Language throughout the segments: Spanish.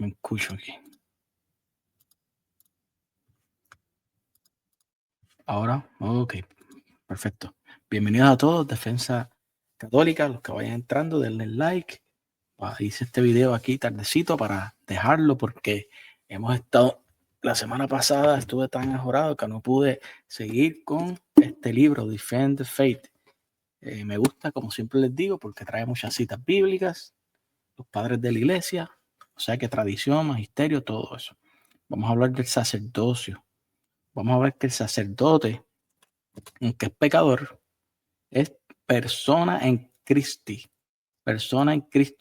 me escucho aquí. Ahora, ok, perfecto. Bienvenidos a todos, Defensa Católica, los que vayan entrando, denle like. Hice este video aquí tardecito para dejarlo porque hemos estado, la semana pasada estuve tan ajorado que no pude seguir con este libro, Defend the Faith. Me gusta, como siempre les digo, porque trae muchas citas bíblicas, los padres de la iglesia, o sea que tradición, magisterio, todo eso. Vamos a hablar del sacerdocio. Vamos a ver que el sacerdote, aunque es pecador, es persona en Cristo,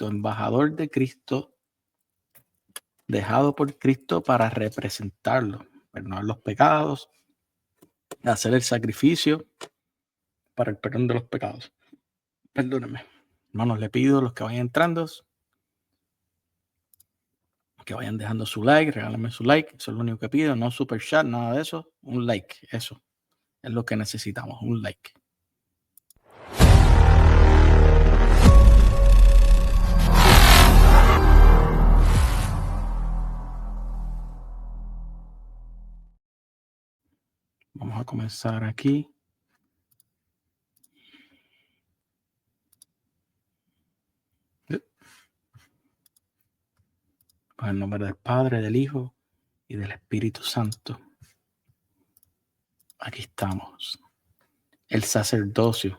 embajador de Cristo, dejado por Cristo para representarlo, perdonar los pecados, hacer el sacrificio para el perdón de los pecados. Perdónenme. Hermanos, le pido a los que vayan entrando que vayan dejando su like, regálenme su like, eso es lo único que pido, no super chat, nada de eso, un like, eso es lo que necesitamos, un like. Vamos a comenzar aquí. Con el nombre del Padre, del Hijo y del Espíritu Santo. Aquí estamos. El sacerdocio.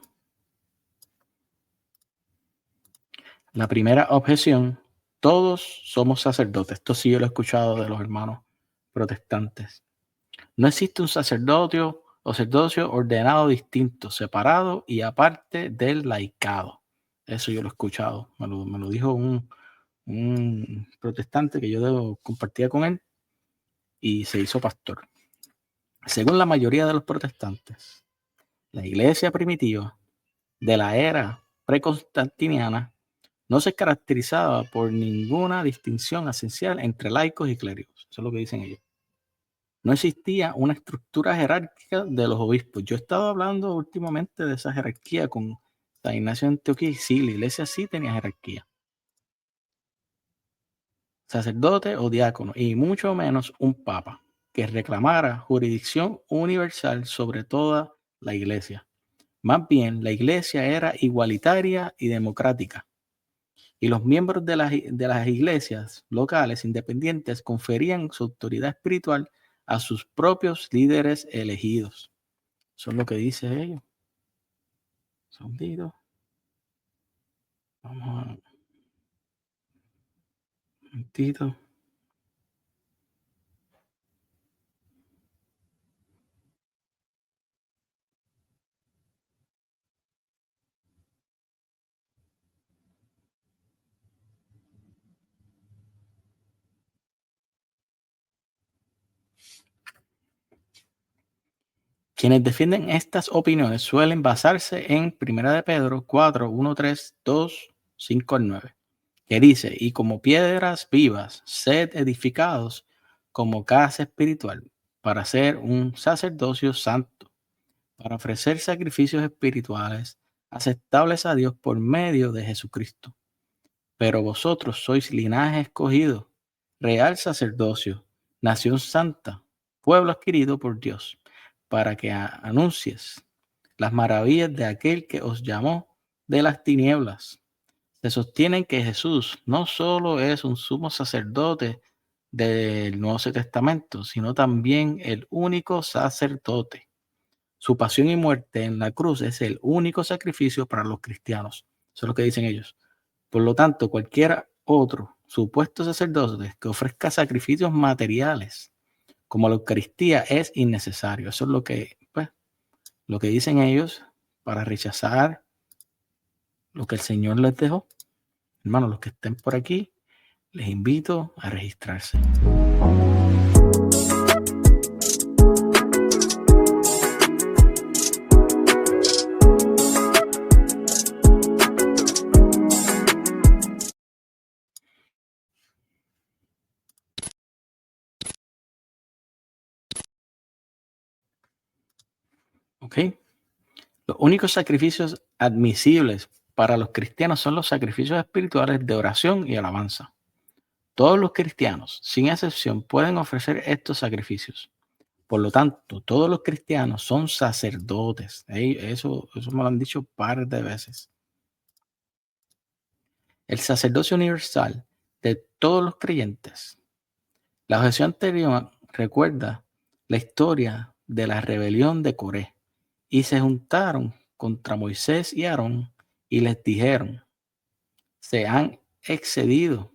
La primera objeción, todos somos sacerdotes. Esto sí yo lo he escuchado de los hermanos protestantes. No existe un sacerdocio ordenado distinto, separado y aparte del laicado. Eso yo lo he escuchado. Me lo dijo un protestante que yo compartía con él y se hizo pastor. Según la mayoría de los protestantes, la iglesia primitiva de la era preconstantiniana no se caracterizaba por ninguna distinción esencial entre laicos y clérigos. Eso es lo que dicen ellos. No existía una estructura jerárquica de los obispos. Yo he estado hablando últimamente de esa jerarquía con San Ignacio de Antioquía y sí, la iglesia sí tenía jerarquía. Sacerdote o diácono y mucho menos un papa que reclamara jurisdicción universal sobre toda la iglesia. Más bien, la iglesia era igualitaria y democrática. Y los miembros de las iglesias locales independientes conferían su autoridad espiritual a sus propios líderes elegidos. Eso es lo que dice ellos. Segundito. Vamos a... Un momentito. Quienes defienden estas opiniones suelen basarse en 1 de Pedro 4, 1, 3, 2, 5 al 9, que dice, y como piedras vivas, sed edificados como casa espiritual, para ser un sacerdocio santo, para ofrecer sacrificios espirituales aceptables a Dios por medio de Jesucristo. Pero vosotros sois linaje escogido, real sacerdocio, nación santa, pueblo adquirido por Dios, para que anuncies las maravillas de aquel que os llamó de las tinieblas. Se sostienen que Jesús no solo es un sumo sacerdote del Nuevo Testamento, sino también el único sacerdote. Su pasión y muerte en la cruz es el único sacrificio para los cristianos. Eso es lo que dicen ellos. Por lo tanto, cualquier otro supuesto sacerdote que ofrezca sacrificios materiales como la Eucaristía es innecesario. Eso es lo que dicen ellos para rechazar lo que el Señor les dejó. Hermanos, los que estén por aquí, les invito a registrarse. ¿Ok? Los únicos sacrificios admisibles para los cristianos son los sacrificios espirituales de oración y alabanza. Todos los cristianos, sin excepción, pueden ofrecer estos sacrificios. Por lo tanto, todos los cristianos son sacerdotes. Eso me lo han dicho un par de veces. El sacerdocio universal de todos los creyentes. La objeción anterior recuerda la historia de la rebelión de Coré y se juntaron contra Moisés y Aarón y les dijeron, se han excedido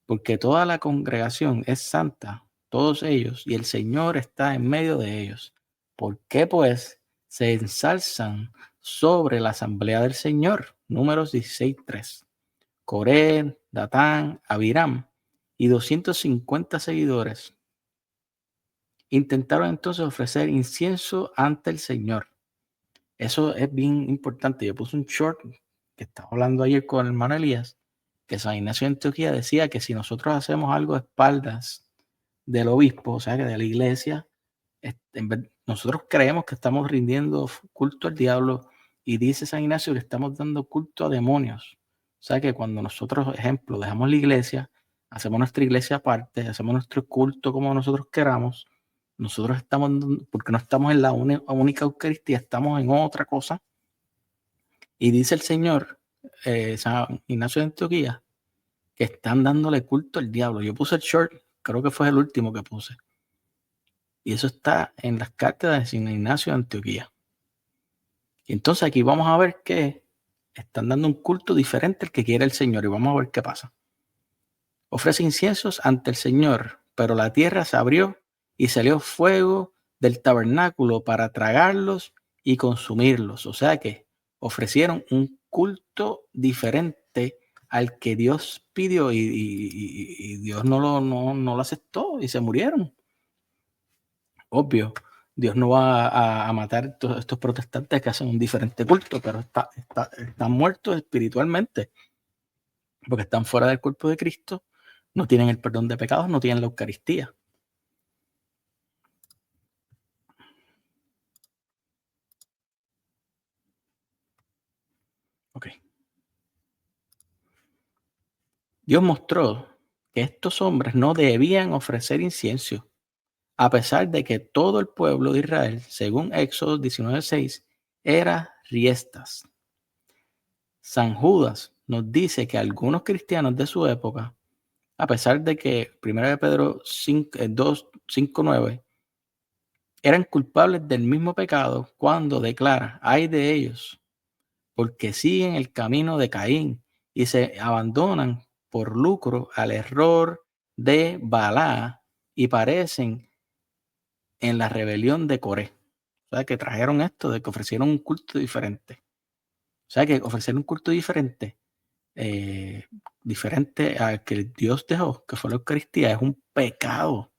porque toda la congregación es santa, todos ellos, y el Señor está en medio de ellos. ¿Por qué pues se ensalzan sobre la asamblea del Señor? Números 16:3. Coré, Datán, Abiram y 250 seguidores intentaron entonces ofrecer incienso ante el Señor. Eso es bien importante. Yo puse un short que estaba hablando ayer con el hermano Elías, que San Ignacio de Antioquía decía que si nosotros hacemos algo a espaldas del obispo, o sea, que de la iglesia, nosotros creemos que estamos rindiendo culto al diablo y dice San Ignacio que estamos dando culto a demonios. O sea, que cuando nosotros, ejemplo, dejamos la iglesia, hacemos nuestra iglesia aparte, hacemos nuestro culto como nosotros queramos, nosotros estamos, porque no estamos en la única Eucaristía, estamos en otra cosa. Y dice el Señor, San Ignacio de Antioquía, que están dándole culto al diablo. Yo puse el short, creo que fue el último que puse. Y eso está en las cartas de San Ignacio de Antioquía. Y entonces aquí vamos a ver que están dando un culto diferente al que quiere el Señor. Y vamos a ver qué pasa. Ofrece inciensos ante el Señor, pero la tierra se abrió y salió fuego del tabernáculo para tragarlos y consumirlos. O sea que ofrecieron un culto diferente al que Dios pidió y Dios no lo aceptó y se murieron. Obvio, Dios no va a matar todos estos protestantes que hacen un diferente culto, pero están muertos espiritualmente porque están fuera del cuerpo de Cristo, no tienen el perdón de pecados, no tienen la Eucaristía. Ok. Dios mostró que estos hombres no debían ofrecer incienso, a pesar de que todo el pueblo de Israel, según Éxodo 19:6, era riestas. San Judas nos dice que algunos cristianos de su época, a pesar de que 1 de Pedro 2:5-9, eran culpables del mismo pecado cuando declara, ay de ellos, porque siguen el camino de Caín y se abandonan por lucro al error de Balá y parecen en la rebelión de Coré. O sea, que trajeron esto de que ofrecieron un culto diferente. O sea, que ofrecieron un culto diferente, diferente al que Dios dejó, que fue la Eucaristía, es un pecado.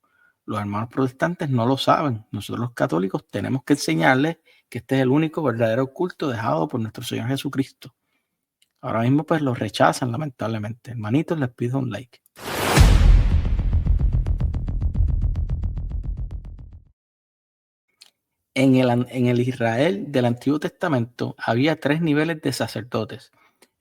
Los hermanos protestantes no lo saben. Nosotros los católicos tenemos que enseñarles que este es el único verdadero culto dejado por nuestro Señor Jesucristo. Ahora mismo pues lo rechazan lamentablemente. Hermanitos, les pido un like. En el Israel del Antiguo Testamento había 3 niveles de sacerdotes.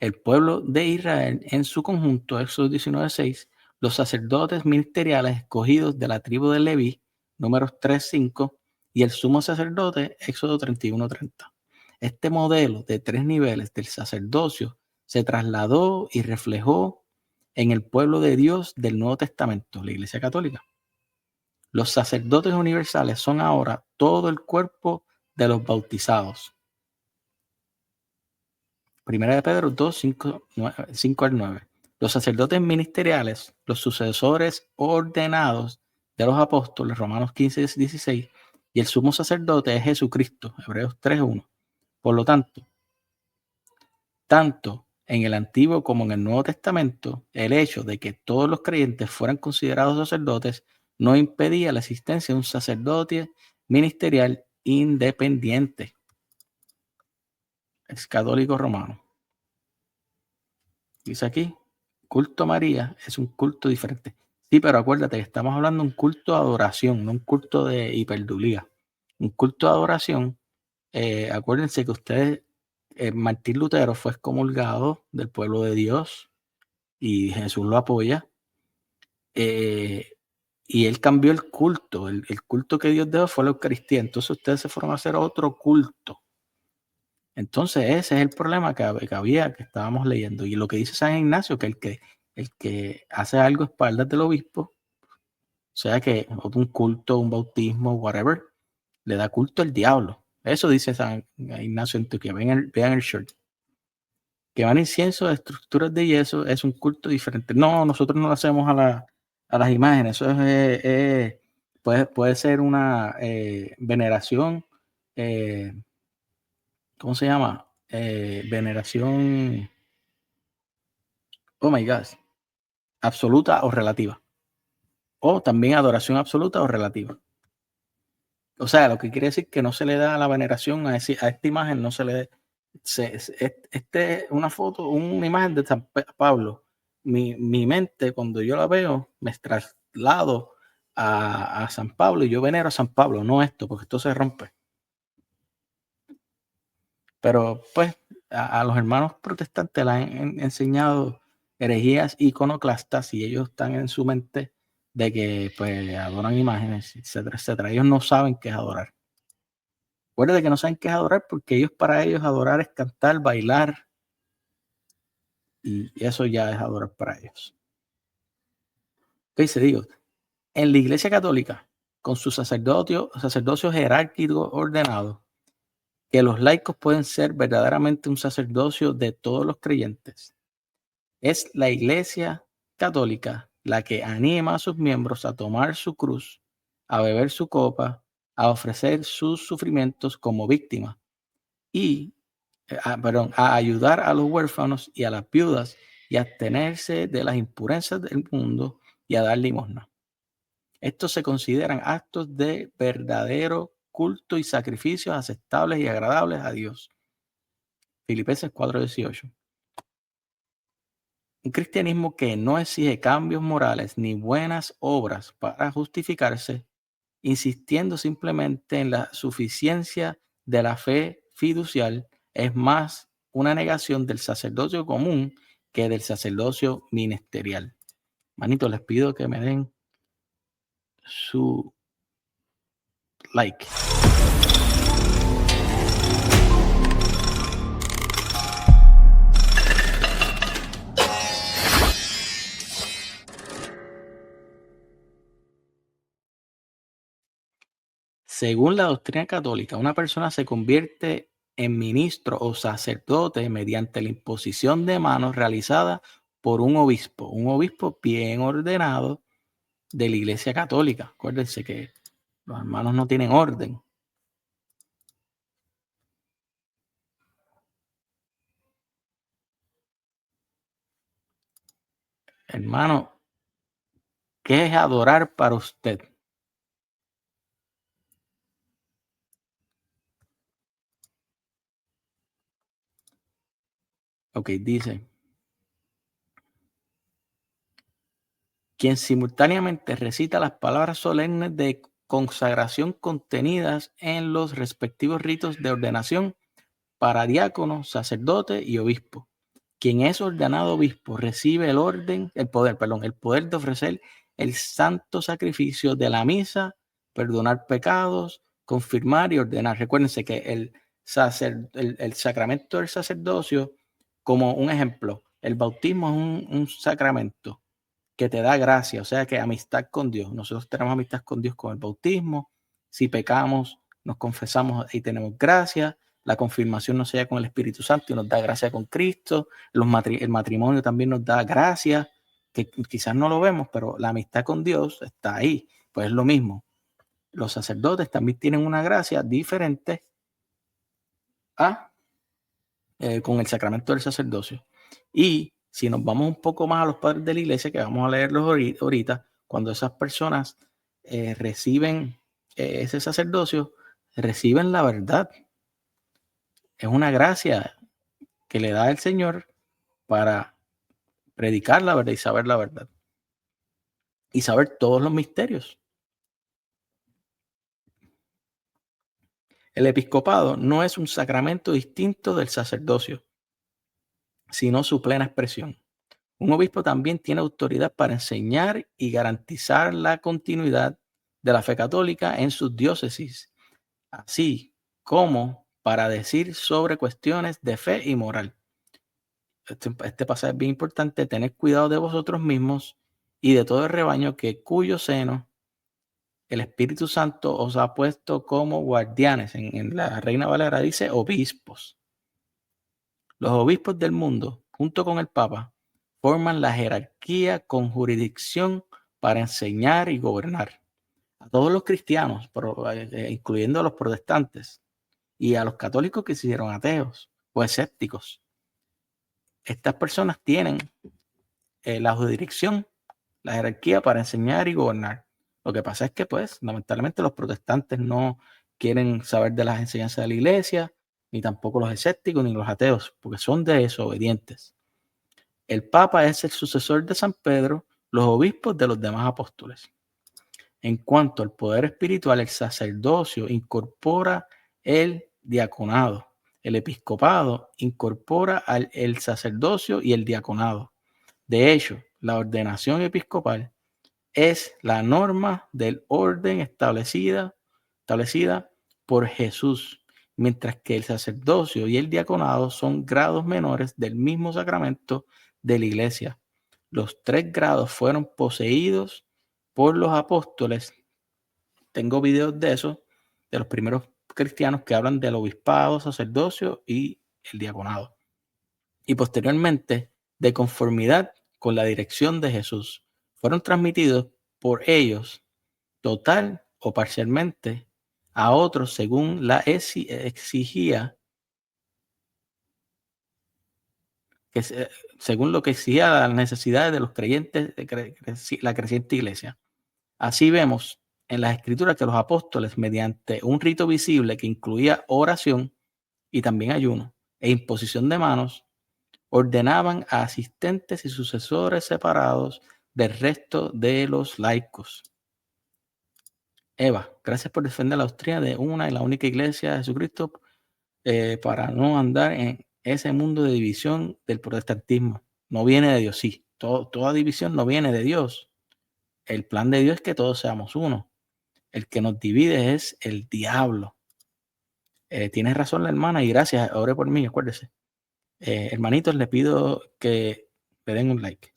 El pueblo de Israel en su conjunto, Éxodo 19:6, los sacerdotes ministeriales escogidos de la tribu de Leví, números 3:5, y el sumo sacerdote, Éxodo 31:30. Este modelo de 3 niveles del sacerdocio se trasladó y reflejó en el pueblo de Dios del Nuevo Testamento, la Iglesia Católica. Los sacerdotes universales son ahora todo el cuerpo de los bautizados. Primera de Pedro 2, 5 al 9. Los sacerdotes ministeriales, los sucesores ordenados de los apóstoles, Romanos 15-16, y el sumo sacerdote es Jesucristo, Hebreos 3:1. Por lo tanto en el Antiguo como en el Nuevo Testamento, el hecho de que todos los creyentes fueran considerados sacerdotes no impedía la existencia de un sacerdote ministerial independiente. Es católico romano. Dice aquí, culto a María es un culto diferente. Sí, pero acuérdate que estamos hablando de un culto de adoración, no un culto de hiperdulía. Un culto de adoración, acuérdense que ustedes, Martín Lutero fue excomulgado del pueblo de Dios y Jesús lo apoya. eh, y él cambió el culto. El culto que Dios dejó fue la Eucaristía. Entonces ustedes se fueron a hacer otro culto. Entonces ese es el problema que había, que estábamos leyendo. Y lo que dice San Ignacio, que el que hace algo a espaldas del obispo, o sea que un culto, un bautismo, whatever, le da culto al diablo. Eso dice San Ignacio en Antioquía. Vean el shirt. Quemar incienso de estructuras de yeso es un culto diferente. No, nosotros no lo hacemos a las imágenes. Eso puede ser una veneración, ¿cómo se llama? Veneración, oh my God, absoluta o relativa. O también adoración absoluta o relativa. O sea, lo que quiere decir que no se le da la veneración a esta imagen, no se le una foto, una imagen de San Pablo. Mi mente, cuando yo la veo, me traslado a San Pablo y yo venero a San Pablo, no esto, porque esto se rompe. Pero pues a los hermanos protestantes le han enseñado herejías iconoclastas y ellos están en su mente de que pues adoran imágenes, etcétera, etcétera. Ellos no saben qué es adorar. Acuérdate que no saben qué es adorar porque para ellos adorar es cantar, bailar y eso ya es adorar para ellos. ¿Qué dice? Digo, en la Iglesia Católica, con su sacerdocio jerárquico ordenado, que los laicos pueden ser verdaderamente un sacerdocio de todos los creyentes. Es la Iglesia Católica la que anima a sus miembros a tomar su cruz, a beber su copa, a ofrecer sus sufrimientos como víctima y a ayudar a los huérfanos y a las viudas y a abstenerse de las impurezas del mundo y a dar limosna. Estos se consideran actos de verdadero culto y sacrificios aceptables y agradables a Dios. Filipenses 4:18. Un cristianismo que no exige cambios morales ni buenas obras para justificarse, insistiendo simplemente en la suficiencia de la fe fiducial, es más una negación del sacerdocio común que del sacerdocio ministerial. Manito, les pido que me den su like. Según la doctrina católica, una persona se convierte en ministro o sacerdote mediante la imposición de manos realizada por un obispo bien ordenado de la Iglesia Católica. Acuérdense que los hermanos no tienen orden. Hermano, ¿qué es adorar para usted? Ok, dice, quien simultáneamente recita las palabras solemnes de consagración contenidas en los respectivos ritos de ordenación para diácono, sacerdote y obispo. Quien es ordenado obispo recibe el poder de ofrecer el santo sacrificio de la misa, perdonar pecados, confirmar y ordenar. Recuérdense que el sacramento del sacerdocio, como un ejemplo, el bautismo es un sacramento que te da gracia, o sea que amistad con Dios. Nosotros tenemos amistad con Dios con el bautismo. Si pecamos, nos confesamos y tenemos gracia. La confirmación nos sella con el Espíritu Santo y nos da gracia con Cristo. El matrimonio también nos da gracia, que quizás no lo vemos, pero la amistad con Dios está ahí. Pues es lo mismo. Los sacerdotes también tienen una gracia diferente con el sacramento del sacerdocio. Y si nos vamos un poco más a los padres de la iglesia, que vamos a leerlos ahorita, cuando esas personas reciben ese sacerdocio, reciben la verdad. Es una gracia que le da el Señor para predicar la verdad y saber la verdad. Y saber todos los misterios. El episcopado no es un sacramento distinto del sacerdocio, sino su plena expresión. Un obispo también tiene autoridad para enseñar y garantizar la continuidad de la fe católica en sus diócesis, así como para decir sobre cuestiones de fe y moral. Este pasaje es bien importante: tener cuidado de vosotros mismos y de todo el rebaño cuyo seno el Espíritu Santo os ha puesto como guardianes. En la Reina Valera dice obispos. Los obispos del mundo, junto con el Papa, forman la jerarquía con jurisdicción para enseñar y gobernar a todos los cristianos, incluyendo a los protestantes y a los católicos que se hicieron ateos o escépticos. Estas personas tienen la jurisdicción, la jerarquía para enseñar y gobernar. Lo que pasa es que, pues, lamentablemente los protestantes no quieren saber de las enseñanzas de la iglesia, ni tampoco los escépticos ni los ateos, porque son desobedientes. El Papa es el sucesor de San Pedro, los obispos de los demás apóstoles. En cuanto al poder espiritual, el sacerdocio incorpora el diaconado. El episcopado incorpora el sacerdocio y el diaconado. De hecho, la ordenación episcopal es la norma del orden establecida por Jesús, mientras que el sacerdocio y el diaconado son grados menores del mismo sacramento de la iglesia. Los 3 grados fueron poseídos por los apóstoles. Tengo videos de eso, de los primeros cristianos que hablan del obispado, sacerdocio y el diaconado. Y posteriormente, de conformidad con la dirección de Jesús, fueron transmitidos por ellos total o parcialmente a otros según la exigía según lo que exigía las necesidades de los creyentes de la creciente iglesia. Así vemos en las escrituras que los apóstoles, mediante un rito visible que incluía oración y también ayuno e imposición de manos, ordenaban a asistentes y sucesores separados del resto de los laicos. Eva, gracias por defender la doctrina de una y la única iglesia de Jesucristo, para no andar en ese mundo de división del protestantismo. No viene de Dios, sí. Toda división no viene de Dios. El plan de Dios es que todos seamos uno. El que nos divide es el diablo. Tienes razón la hermana y gracias. Ore por mí, acuérdese. Hermanitos, le pido que le den un like.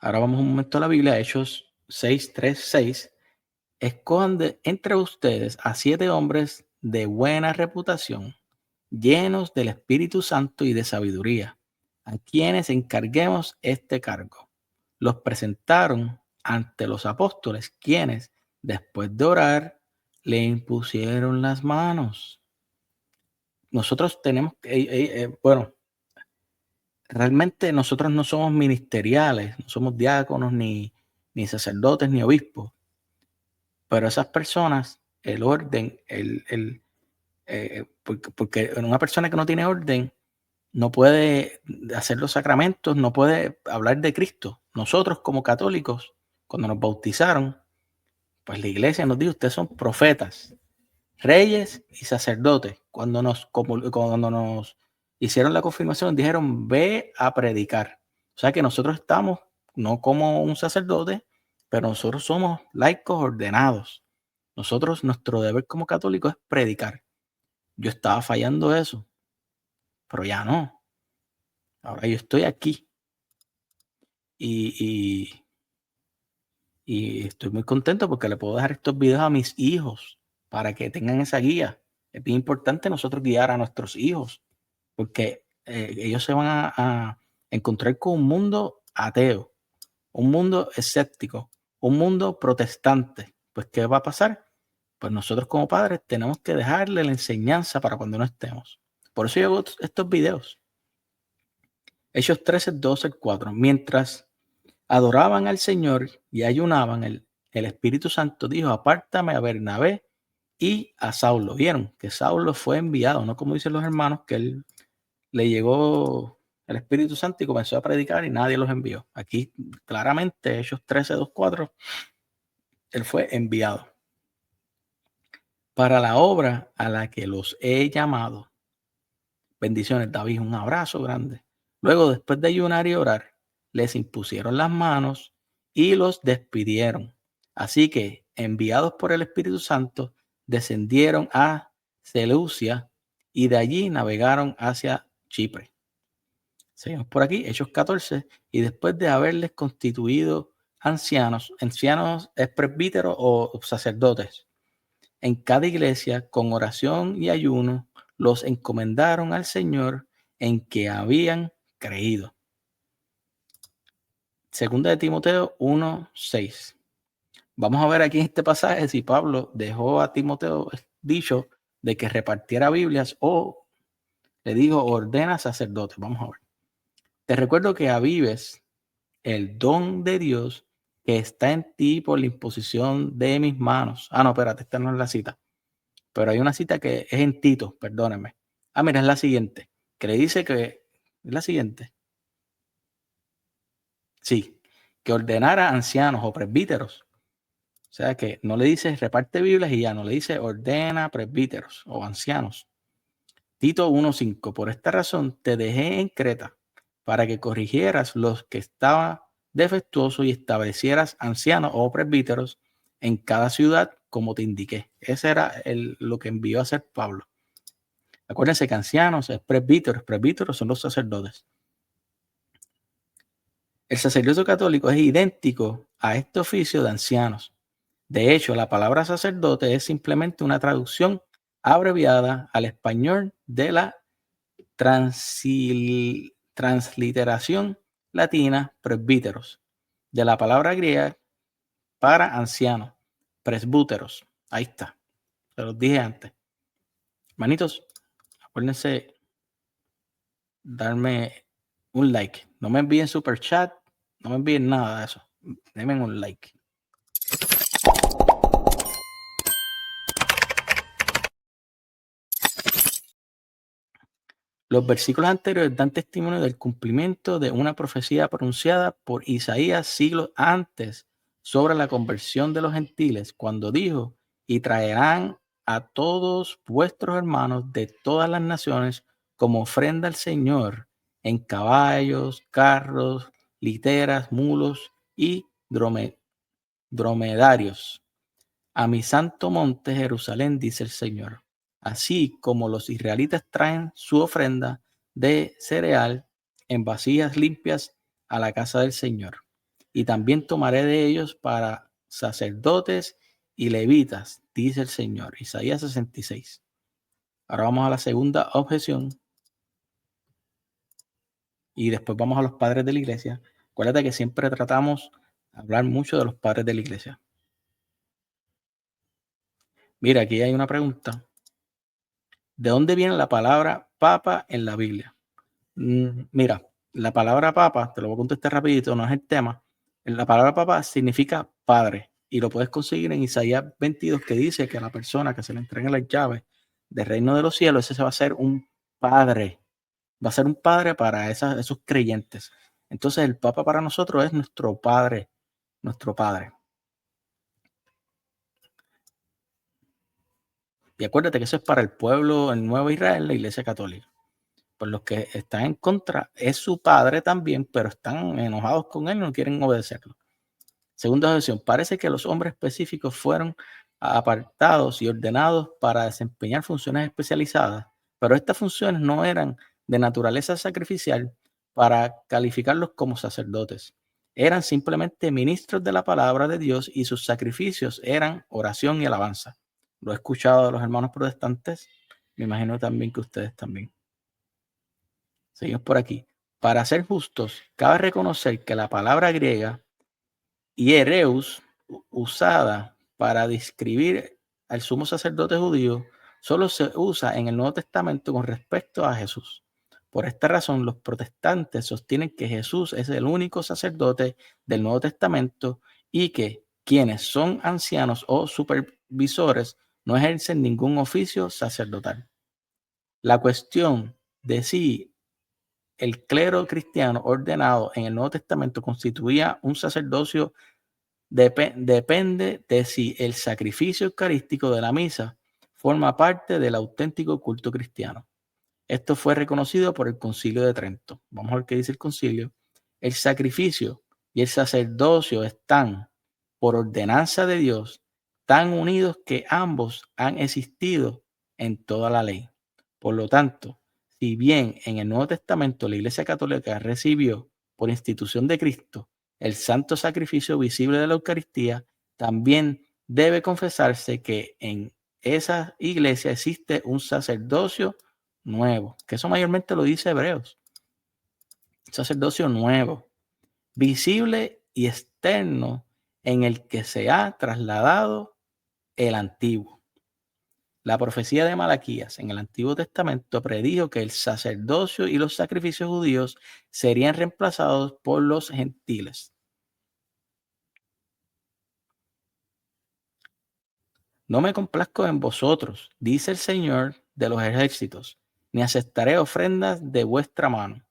Ahora vamos un momento a la Biblia, Hechos 6:3-6. Escojan entre ustedes a 7 hombres de buena reputación, llenos del Espíritu Santo y de sabiduría, a quienes encarguemos este cargo. Los presentaron ante los apóstoles, quienes, después de orar, le impusieron las manos. Nosotros tenemos bueno, realmente nosotros no somos ministeriales, no somos diáconos, ni sacerdotes, ni obispos, pero esas personas, el orden, porque una persona que no tiene orden no puede hacer los sacramentos, no puede hablar de Cristo. Nosotros como católicos, cuando nos bautizaron, pues la iglesia nos dijo: ustedes son profetas, reyes y sacerdotes. Cuando nos hicieron la confirmación, dijeron: ve a predicar. O sea que nosotros estamos no como un sacerdote, pero nosotros somos laicos ordenados. Nuestro deber como católicos es predicar. Yo estaba fallando eso, pero ya no. Ahora yo estoy aquí y estoy muy contento porque le puedo dejar estos videos a mis hijos para que tengan esa guía. Es bien importante nosotros guiar a nuestros hijos, porque ellos se van a encontrar con un mundo ateo, un mundo escéptico, un mundo protestante. Pues, ¿qué va a pasar? Pues nosotros como padres tenemos que dejarle la enseñanza para cuando no estemos. Por eso yo hago estos videos. Hechos 13:2-4. Mientras adoraban al Señor y ayunaban, el Espíritu Santo dijo: apártame a Bernabé y a Saulo. Vieron que Saulo fue enviado, no como dicen los hermanos, que él le llegó el Espíritu Santo y comenzó a predicar y nadie los envió. Aquí claramente, Hechos 13:2-4, él fue enviado para la obra a la que los he llamado. Bendiciones, David, un abrazo grande. Luego, después de ayunar y orar, les impusieron las manos y los despidieron. Así que, enviados por el Espíritu Santo, descendieron a Seleucia y de allí navegaron hacia Chipre. Seguimos por aquí, Hechos 14, y después de haberles constituido ancianos es presbíteros o sacerdotes, en cada iglesia, con oración y ayuno, los encomendaron al Señor en que habían creído. Segunda de Timoteo 1:6. Vamos a ver aquí en este pasaje si Pablo dejó a Timoteo dicho de que repartiera Biblias o le dijo ordena sacerdotes. Vamos a ver. Te recuerdo que avives el don de Dios que está en ti por la imposición de mis manos. No, espérate, esta no es la cita. Pero hay una cita que es en Tito, perdónenme. Mira, es la siguiente, que le dice que es la siguiente. Sí, que ordenara ancianos o presbíteros. O sea que no le dice reparte Biblias y ya, no le dice ordena presbíteros o ancianos. Tito 1:5, por esta razón te dejé en Creta para que corrigieras los que estaban defectuosos y establecieras ancianos o presbíteros en cada ciudad como te indiqué. Ese era lo que envió a hacer Pablo. Acuérdense que ancianos es presbíteros son los sacerdotes. El sacerdocio católico es idéntico a este oficio de ancianos. De hecho, la palabra sacerdote es simplemente una traducción abreviada al español de la transliteración latina presbíteros, de la palabra griega para ancianos, presbúteros. Ahí está, se los dije antes. Manitos, acuérdense darme un like. No me envíen super chat, no me envíen nada de eso. Denme un like. Los versículos anteriores dan testimonio del cumplimiento de una profecía pronunciada por Isaías siglos antes sobre la conversión de los gentiles, cuando dijo: y traerán a todos vuestros hermanos de todas las naciones como ofrenda al Señor en caballos, carros, literas, mulos y dromedarios, a mi santo monte Jerusalén, dice el Señor. Así como los israelitas traen su ofrenda de cereal en vasijas limpias a la casa del Señor. Y también tomaré de ellos para sacerdotes y levitas, dice el Señor. Isaías 66. Ahora vamos a la segunda objeción. Y después vamos a los padres de la iglesia. Acuérdate que siempre tratamos de hablar mucho de los padres de la iglesia. Mira, aquí hay una pregunta. ¿De dónde viene la palabra papa en la Biblia? Mira, la palabra papa, te lo voy a contestar rapidito, no es el tema. La palabra papa significa padre y lo puedes conseguir en Isaías 22, que dice que a la persona que se le entregue las llaves del reino de los cielos, ese va a ser un padre. Va a ser un padre para esos creyentes. Entonces el papa para nosotros es nuestro padre, nuestro padre. Y acuérdate que eso es para el pueblo, el nuevo Israel, la iglesia católica. Por los que están en contra, es su padre también, pero están enojados con él y no quieren obedecerlo. Segunda objeción, parece que los hombres específicos fueron apartados y ordenados para desempeñar funciones especializadas, pero estas funciones no eran de naturaleza sacrificial para calificarlos como sacerdotes. Eran simplemente ministros de la palabra de Dios y sus sacrificios eran oración y alabanza. Lo he escuchado de los hermanos protestantes, me imagino también que ustedes también. Seguimos por aquí. Para ser justos, cabe reconocer que la palabra griega hiereus, usada para describir al sumo sacerdote judío, solo se usa en el Nuevo Testamento con respecto a Jesús. Por esta razón, los protestantes sostienen que Jesús es el único sacerdote del Nuevo Testamento y que quienes son ancianos o supervisores no ejercen ningún oficio sacerdotal. La cuestión de si el clero cristiano ordenado en el Nuevo Testamento constituía un sacerdocio depende de si el sacrificio eucarístico de la misa forma parte del auténtico culto cristiano. Esto fue reconocido por el Concilio de Trento. Vamos a ver qué dice el concilio. El sacrificio y el sacerdocio están, por ordenanza de Dios, tan unidos que ambos han existido en toda la ley. Por lo tanto, si bien en el Nuevo Testamento la Iglesia Católica recibió por institución de Cristo el santo sacrificio visible de la Eucaristía, también debe confesarse que en esa iglesia existe un sacerdocio nuevo, que eso mayormente lo dice Hebreos, un sacerdocio nuevo, visible y externo, en el que se ha trasladado el antiguo. La profecía de Malaquías en el Antiguo Testamento predijo que el sacerdocio y los sacrificios judíos serían reemplazados por los gentiles. No me complazco en vosotros, dice el Señor de los ejércitos, ni aceptaré ofrendas de vuestra mano,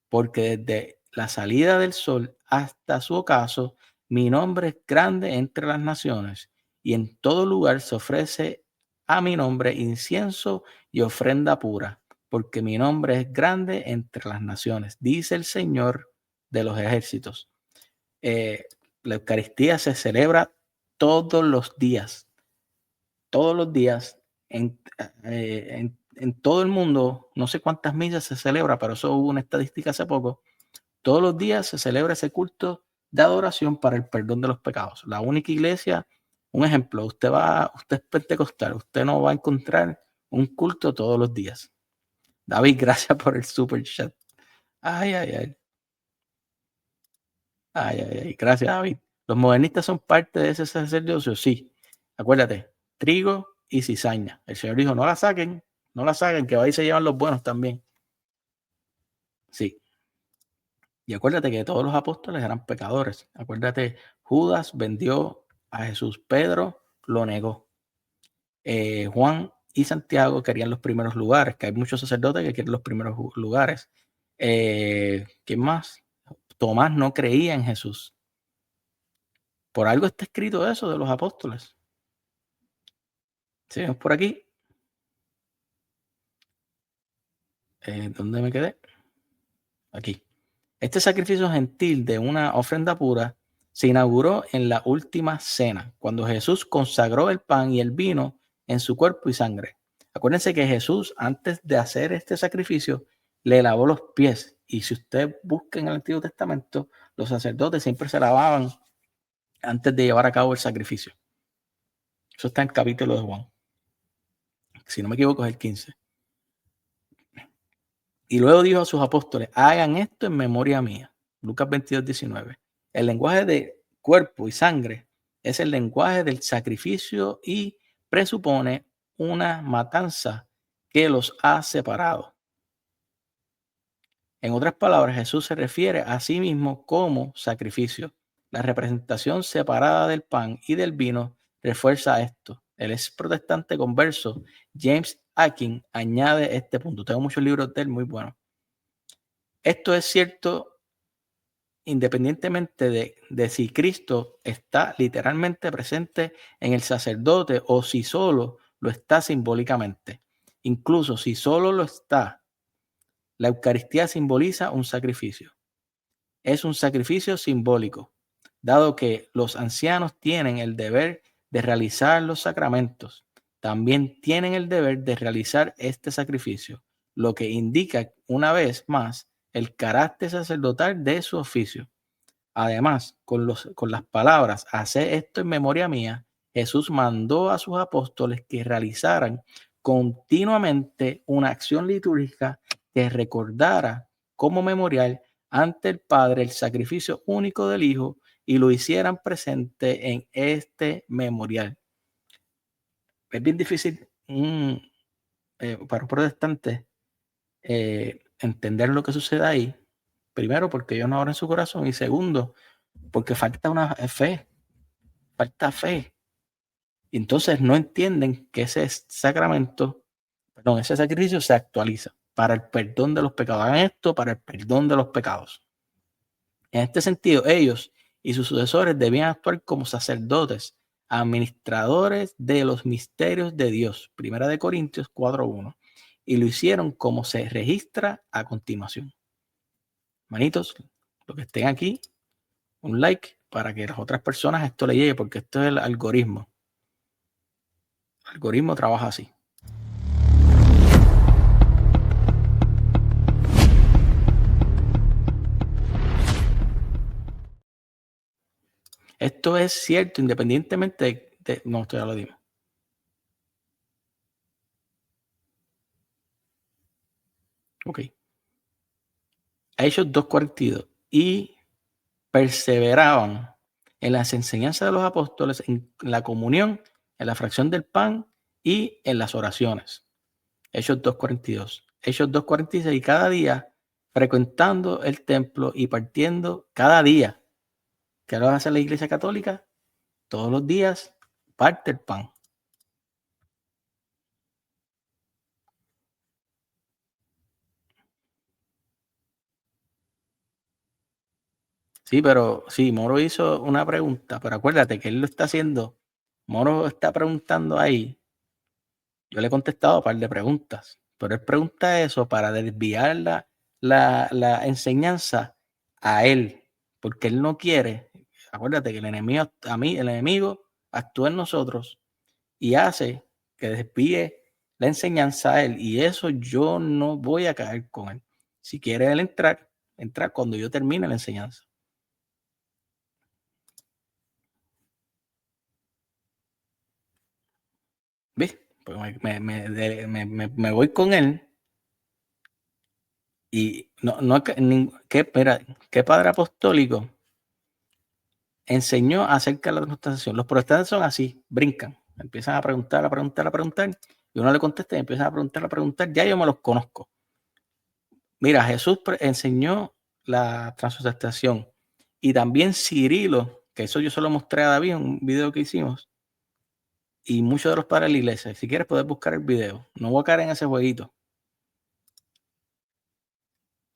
porque desde la salida del sol hasta su ocaso, mi nombre es grande entre las naciones, y en todo lugar se ofrece a mi nombre incienso y ofrenda pura, porque mi nombre es grande entre las naciones, dice el Señor de los ejércitos. La Eucaristía se celebra todos los días en todo el mundo. No sé cuántas misas se celebra, pero eso hubo una estadística hace poco. Todos los días se celebra ese culto de adoración para el perdón de los pecados. La única iglesia, un ejemplo, usted es pentecostal, usted no va a encontrar un culto todos los días. David, gracias por el super chat. Ay, ay, ay. Ay, ay, ay. Gracias, David. ¿Los modernistas son parte de ese sacerdocio? Sí. Acuérdate, trigo y cizaña. El Señor dijo, no la saquen, que ahí se llevan los buenos también. Sí. Y acuérdate que todos los apóstoles eran pecadores. Acuérdate, Judas vendió a Jesús, Pedro lo negó. Juan y Santiago querían los primeros lugares, que hay muchos sacerdotes que quieren los primeros lugares. ¿Quién más? Tomás no creía en Jesús. Por algo está escrito eso de los apóstoles. Sí, por aquí. ¿Dónde me quedé? Aquí. Este sacrificio gentil de una ofrenda pura se inauguró en la última cena, cuando Jesús consagró el pan y el vino en su cuerpo y sangre. Acuérdense que Jesús, antes de hacer este sacrificio, le lavó los pies. Y si usted busca en el Antiguo Testamento, los sacerdotes siempre se lavaban antes de llevar a cabo el sacrificio. Eso está en el capítulo de Juan. Si no me equivoco, es el 15. Y luego dijo a sus apóstoles, hagan esto en memoria mía. Lucas 22, 19. El lenguaje de cuerpo y sangre es el lenguaje del sacrificio y presupone una matanza que los ha separado. En otras palabras, Jesús se refiere a sí mismo como sacrificio. La representación separada del pan y del vino refuerza esto. El ex protestante converso James Akin añade este punto. Tengo muchos libros de él muy buenos. Esto es cierto independientemente de si Cristo está literalmente presente en el sacerdote o si solo lo está simbólicamente. Incluso si solo lo está, la Eucaristía simboliza un sacrificio. Es un sacrificio simbólico, dado que los ancianos tienen el deber de realizar los sacramentos. También tienen el deber de realizar este sacrificio, lo que indica una vez más el carácter sacerdotal de su oficio. Además, con las palabras, haced esto en memoria mía, Jesús mandó a sus apóstoles que realizaran continuamente una acción litúrgica que recordara como memorial ante el Padre el sacrificio único del Hijo y lo hicieran presente en este memorial. Es bien difícil para un protestante entender lo que sucede ahí. Primero, porque ellos no abren su corazón, y segundo, porque falta una fe, falta fe. Y entonces no entienden que ese sacramento, perdón, ese sacrificio se actualiza. para el perdón de los pecados. Hagan esto para el perdón de los pecados. En este sentido, ellos y sus sucesores debían actuar como sacerdotes, administradores de los misterios de Dios. Primera de Corintios 4:1. Y lo hicieron como se registra a continuación. Manitos, los que estén aquí, un like para que las otras personas esto le llegue, porque esto es el algoritmo. El algoritmo trabaja así. Esto es cierto independientemente de no, esto ya lo dimos. Ok. Hechos 2:42. Y perseveraban en las enseñanzas de los apóstoles, en la comunión, en la fracción del pan y en las oraciones. Hechos 2:42. Hechos 2:46. Y cada día frecuentando el templo y partiendo cada día. ¿Qué lo hace la Iglesia Católica? Todos los días parte el pan. Sí, pero sí, Moro hizo una pregunta, pero acuérdate que él lo está haciendo. Moro está preguntando ahí. Yo le he contestado un par de preguntas, pero él pregunta eso para desviar la enseñanza a él, porque él no quiere. Acuérdate que el enemigo actúa en nosotros y hace que desvíe la enseñanza a él, y eso yo no voy a caer con él. Si quiere él entrar cuando yo termine la enseñanza. ¿Ves? Pues me voy con él y no ¿qué padre apostólico enseñó acerca de la transubstanciación? Los protestantes son así, brincan, empiezan a preguntar, y uno le contesta y empiezan a preguntar, ya yo me los conozco. Mira, Jesús enseñó la transubstanciación y también Cirilo, que eso yo se lo mostré a David en un video que hicimos, y muchos de los padres de la iglesia. Si quieres puedes buscar el video, no voy a caer en ese jueguito.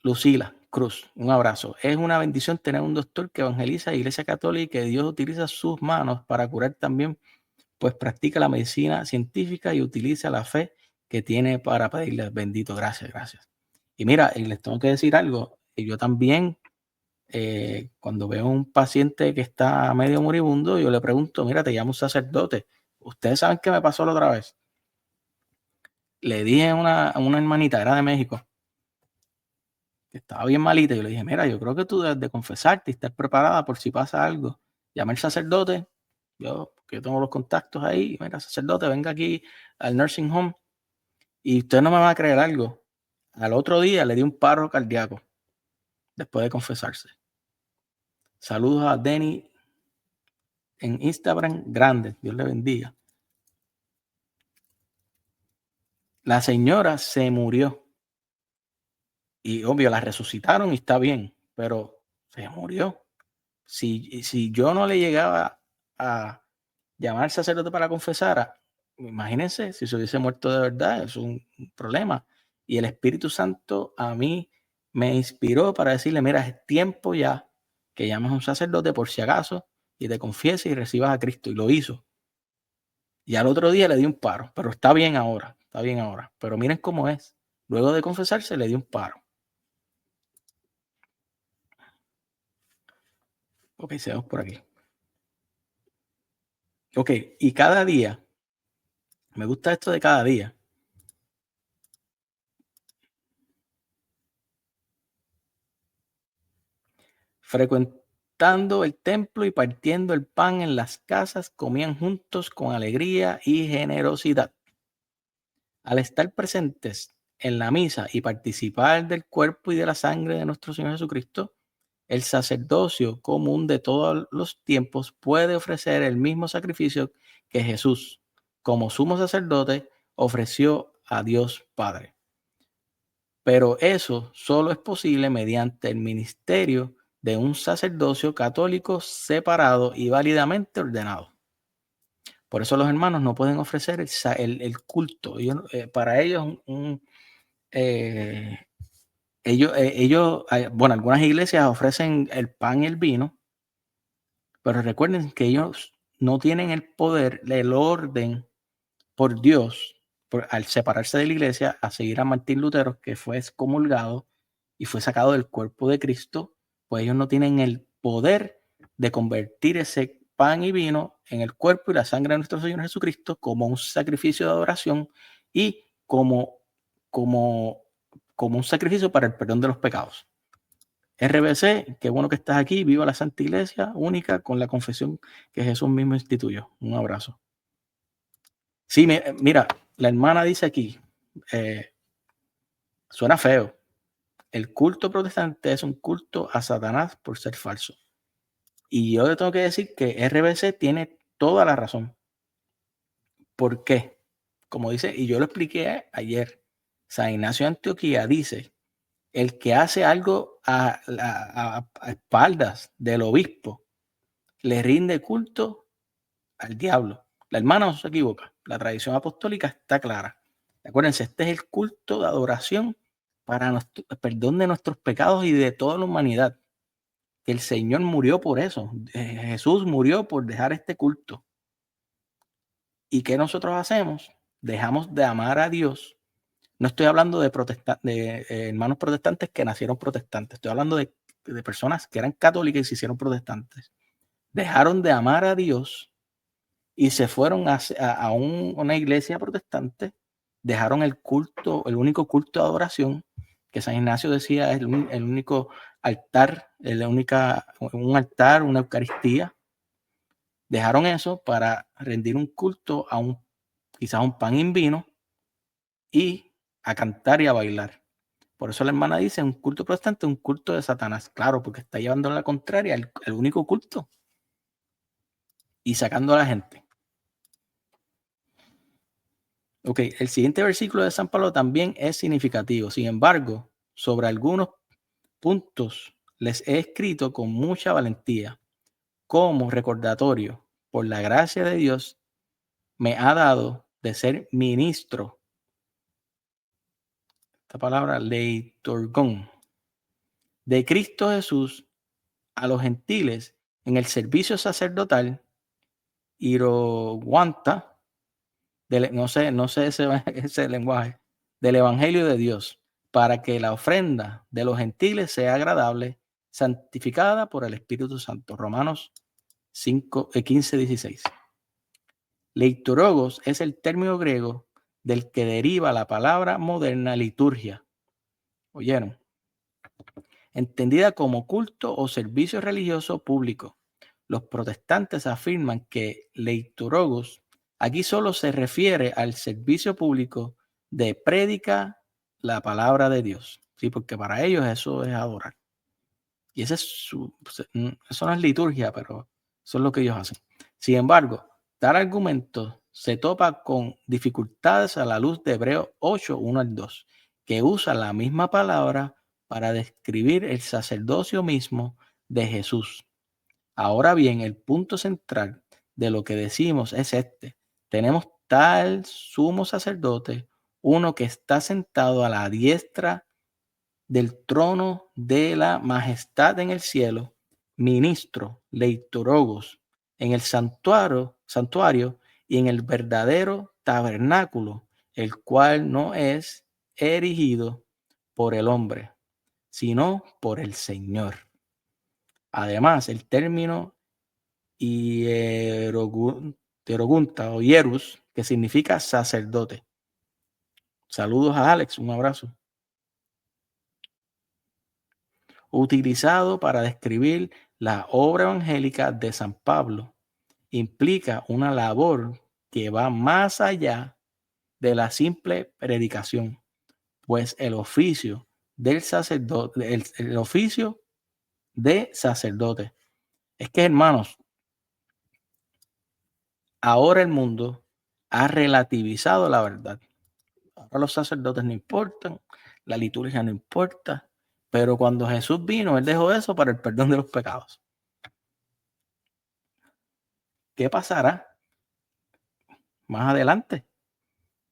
Lucila Cruz, un abrazo. Es una bendición tener un doctor que evangeliza a la Iglesia Católica y que Dios utiliza sus manos para curar también, pues practica la medicina científica y utiliza la fe que tiene para pedirle. Bendito, gracias, gracias. Y mira, les tengo que decir algo. Yo también, cuando veo un paciente que está medio moribundo, yo le pregunto, mira, te llamo un sacerdote. ¿Ustedes saben qué me pasó la otra vez? Le dije a una hermanita, era de México, que estaba bien malita. Yo le dije, mira, yo creo que tú debes de confesarte y estar preparada por si pasa algo. Llama al sacerdote, que yo tengo los contactos ahí. Mira, sacerdote, venga aquí al nursing home y usted no me va a creer algo. Al otro día le di un paro cardíaco después de confesarse. Saludos a Denny en Instagram, grande, Dios le bendiga. La señora se murió y obvio la resucitaron y está bien, pero se murió. Si yo no le llegaba a llamar al sacerdote para confesar, imagínense si se hubiese muerto de verdad, es un problema. Y el Espíritu Santo a mí me inspiró para decirle, mira, es tiempo ya que llames a un sacerdote por si acaso y te confieses y recibas a Cristo. Y lo hizo. Y al otro día le di un paro, pero está bien ahora, está bien ahora. Pero miren cómo es. Luego de confesarse le di un paro. Ok, sigamos por aquí. Ok, y cada día, me gusta esto de cada día. Frecuentando el templo y partiendo el pan en las casas, comían juntos con alegría y generosidad. Al estar presentes en la misa y participar del cuerpo y de la sangre de nuestro Señor Jesucristo, el sacerdocio común de todos los tiempos puede ofrecer el mismo sacrificio que Jesús, como sumo sacerdote, ofreció a Dios Padre. Pero eso solo es posible mediante el ministerio de un sacerdocio católico separado y válidamente ordenado. Por eso los hermanos no pueden ofrecer el culto. Para ellos eh, bueno, algunas iglesias ofrecen el pan y el vino, pero recuerden que ellos no tienen el poder, el orden por Dios, al separarse de la iglesia, a seguir a Martín Lutero, que fue excomulgado y fue sacado del cuerpo de Cristo, pues ellos no tienen el poder de convertir ese pan y vino en el cuerpo y la sangre de nuestro Señor Jesucristo como un sacrificio de adoración y como, como un sacrificio para el perdón de los pecados. RBC, qué bueno que estás aquí. Viva la Santa Iglesia única con la confesión que Jesús mismo instituyó. Un abrazo. Sí, mira, la hermana dice aquí, suena feo. El culto protestante es un culto a Satanás por ser falso. Y yo le tengo que decir que RBC tiene toda la razón. ¿Por qué? Como dice, y yo lo expliqué ayer, San Ignacio de Antioquía dice, el que hace algo a espaldas del obispo le rinde culto al diablo. La hermana no se equivoca. La tradición apostólica está clara. Acuérdense, este es el culto de adoración para perdón de nuestros pecados y de toda la humanidad. Que el Señor murió por eso. Jesús murió por dejar este culto. ¿Y qué nosotros hacemos? Dejamos de amar a Dios. No estoy hablando de, hermanos protestantes que nacieron protestantes. Estoy hablando de personas que eran católicas y se hicieron protestantes. Dejaron de amar a Dios y se fueron a una iglesia protestante, dejaron el culto, el único culto de adoración, que San Ignacio decía es el único altar, un altar, una Eucaristía. Dejaron eso para rendir un culto a quizás un pan y vino y a cantar y a bailar. Por eso la hermana dice, un culto protestante, un culto de Satanás. Claro, porque está llevando a la contraria el único culto y sacando a la gente. Ok, el siguiente versículo de San Pablo también es significativo. Sin embargo, sobre algunos puntos les he escrito con mucha valentía, como recordatorio, por la gracia de Dios, me ha dado de ser ministro. Esta palabra, leitorgón, de Cristo Jesús a los gentiles en el servicio sacerdotal, iroguanta, no sé ese lenguaje, del Evangelio de Dios, para que la ofrenda de los gentiles sea agradable, santificada por el Espíritu Santo. Romanos 15, 16. Leiturogos es el término griego del que deriva la palabra moderna liturgia. ¿Oyeron? Entendida como culto o servicio religioso público. Los protestantes afirman que leiturogos aquí solo se refiere al servicio público de prédica la palabra de Dios. Sí, porque para ellos eso es adorar. Y ese es eso no es liturgia, pero eso es lo que ellos hacen. Sin embargo, tal argumento se topa con dificultades a la luz de Hebreos 8, 1 al 2, que usa la misma palabra para describir el sacerdocio mismo de Jesús. Ahora bien, el punto central de lo que decimos es este. Tenemos tal sumo sacerdote, uno que está sentado a la diestra del trono de la majestad en el cielo, ministro, leitorogos, en el santuario y en el verdadero tabernáculo, el cual no es erigido por el hombre, sino por el Señor. Además, el término hierogunta o hierus, que significa sacerdote. Saludos a Alex, un abrazo. Utilizado para describir la obra evangélica de San Pablo, implica una labor que va más allá de la simple predicación, pues el oficio del sacerdote, el oficio de sacerdote. Es que, hermanos, ahora el mundo ha relativizado la verdad. Ahora los sacerdotes no importan, la liturgia no importa, pero cuando Jesús vino, Él dejó eso para el perdón de los pecados. ¿Qué pasará más adelante?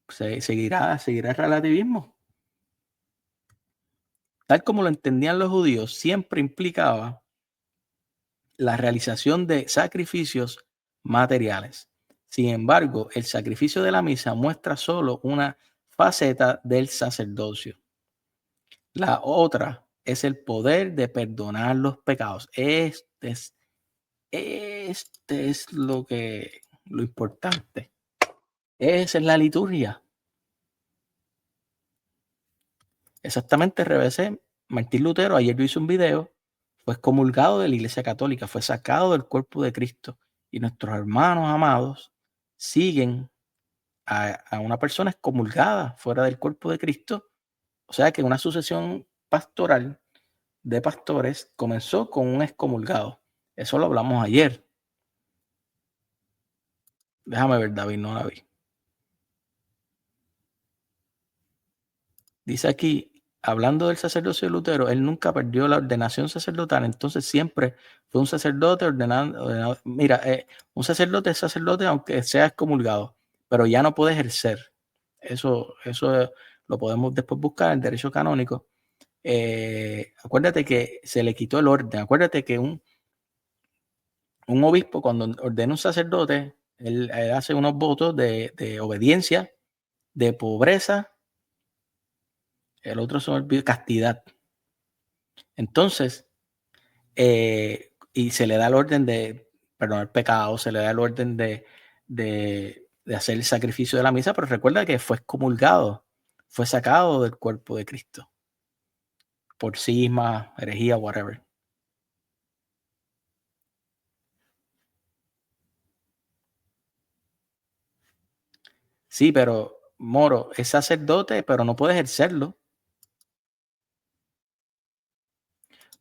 Seguirá el relativismo. tal como lo entendían los judíos, siempre implicaba la realización de sacrificios materiales. Sin embargo, el sacrificio de la misa muestra solo una faceta del sacerdocio. La otra es el poder de perdonar los pecados. Este es lo importante. Esa es la liturgia. Exactamente, RBC. Martín Lutero, ayer yo hice un video, fue excomulgado de la Iglesia Católica, fue sacado del cuerpo de Cristo. Y nuestros hermanos amados siguen a una persona excomulgada fuera del cuerpo de Cristo. O sea que una sucesión pastoral de pastores comenzó con un excomulgado. Eso lo hablamos ayer. Déjame ver, David, no la vi. Dice aquí, hablando del sacerdocio de Lutero, él nunca perdió la ordenación sacerdotal, entonces siempre fue un sacerdote ordenado. Mira, un sacerdote es sacerdote aunque sea excomulgado, pero ya no puede ejercer. Eso lo podemos después buscar en derecho canónico. Acuérdate que se le quitó el orden. Acuérdate que un obispo, cuando ordena un sacerdote, él hace unos votos de obediencia, de pobreza, el otro son castidad. Entonces, y se le da el orden de perdonar pecados, se le da el orden de hacer el sacrificio de la misa, pero recuerda que fue excomulgado, fue sacado del cuerpo de Cristo por cisma, herejía, whatever. Sí, pero Moro es sacerdote, pero no puede ejercerlo.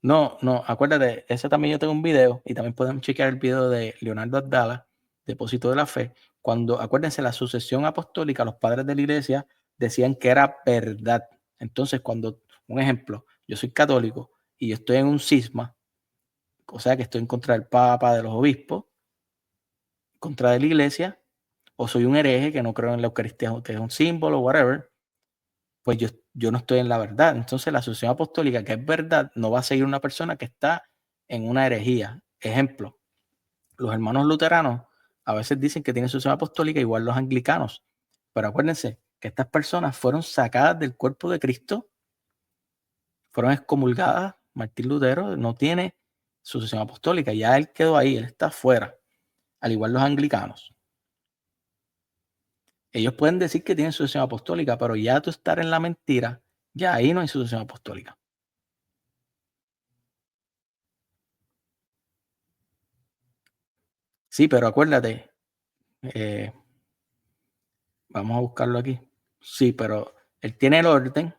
No, acuérdate, ese también yo tengo un video y también podemos chequear el video de Leonardo Abdala, Depósito de la Fe, cuando, acuérdense, la sucesión apostólica, los padres de la iglesia decían que era verdad. Entonces, cuando, un ejemplo, yo soy católico y yo estoy en un cisma, o sea que estoy en contra del Papa, de los obispos, contra de la iglesia, o soy un hereje que no creo en la Eucaristía, que es un símbolo, whatever, pues yo no estoy en la verdad. Entonces la sucesión apostólica, que es verdad, no va a seguir una persona que está en una herejía. Ejemplo, los hermanos luteranos a veces dicen que tienen sucesión apostólica igual los anglicanos, pero acuérdense que estas personas fueron sacadas del cuerpo de Cristo, fueron excomulgadas. Martín Lutero no tiene sucesión apostólica, ya él quedó ahí, él está fuera, al igual los anglicanos. Ellos pueden decir que tienen sucesión apostólica, pero ya tú estar en la mentira, ya ahí no hay sucesión apostólica. Sí, pero acuérdate, vamos a buscarlo aquí. Sí, pero él tiene el orden,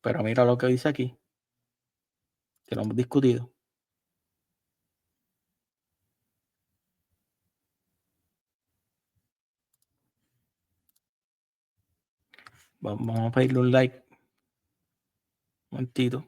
pero mira lo que dice aquí, que lo hemos discutido. Vamos a pedirle un like. Un momentito.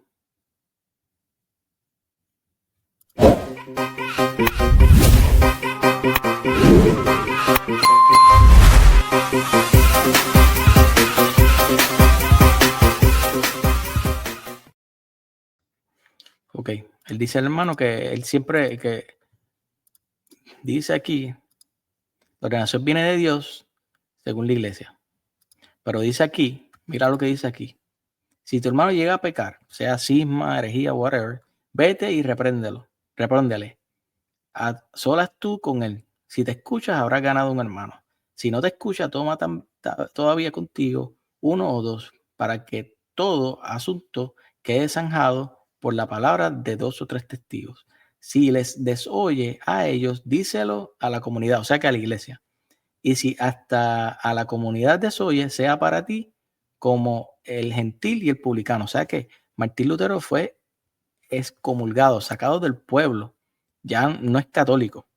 Ok, él dice el hermano que él siempre, que dice aquí, la ordenación viene de Dios según la iglesia. Pero dice aquí, mira lo que dice aquí. Si tu hermano llega a pecar, sea cisma, herejía, whatever, vete y repréndele. A solas tú con él. Si te escuchas, habrás ganado un hermano. Si no te escucha, toma todavía contigo uno o dos, para que todo asunto quede zanjado por la palabra de dos o tres testigos. Si les desoye a ellos, díselo a la comunidad, o sea que a la iglesia. Y si hasta a la comunidad desoye, sea para ti como el gentil y el publicano. O sea que Martín Lutero fue excomulgado, sacado del pueblo. Ya no es católico.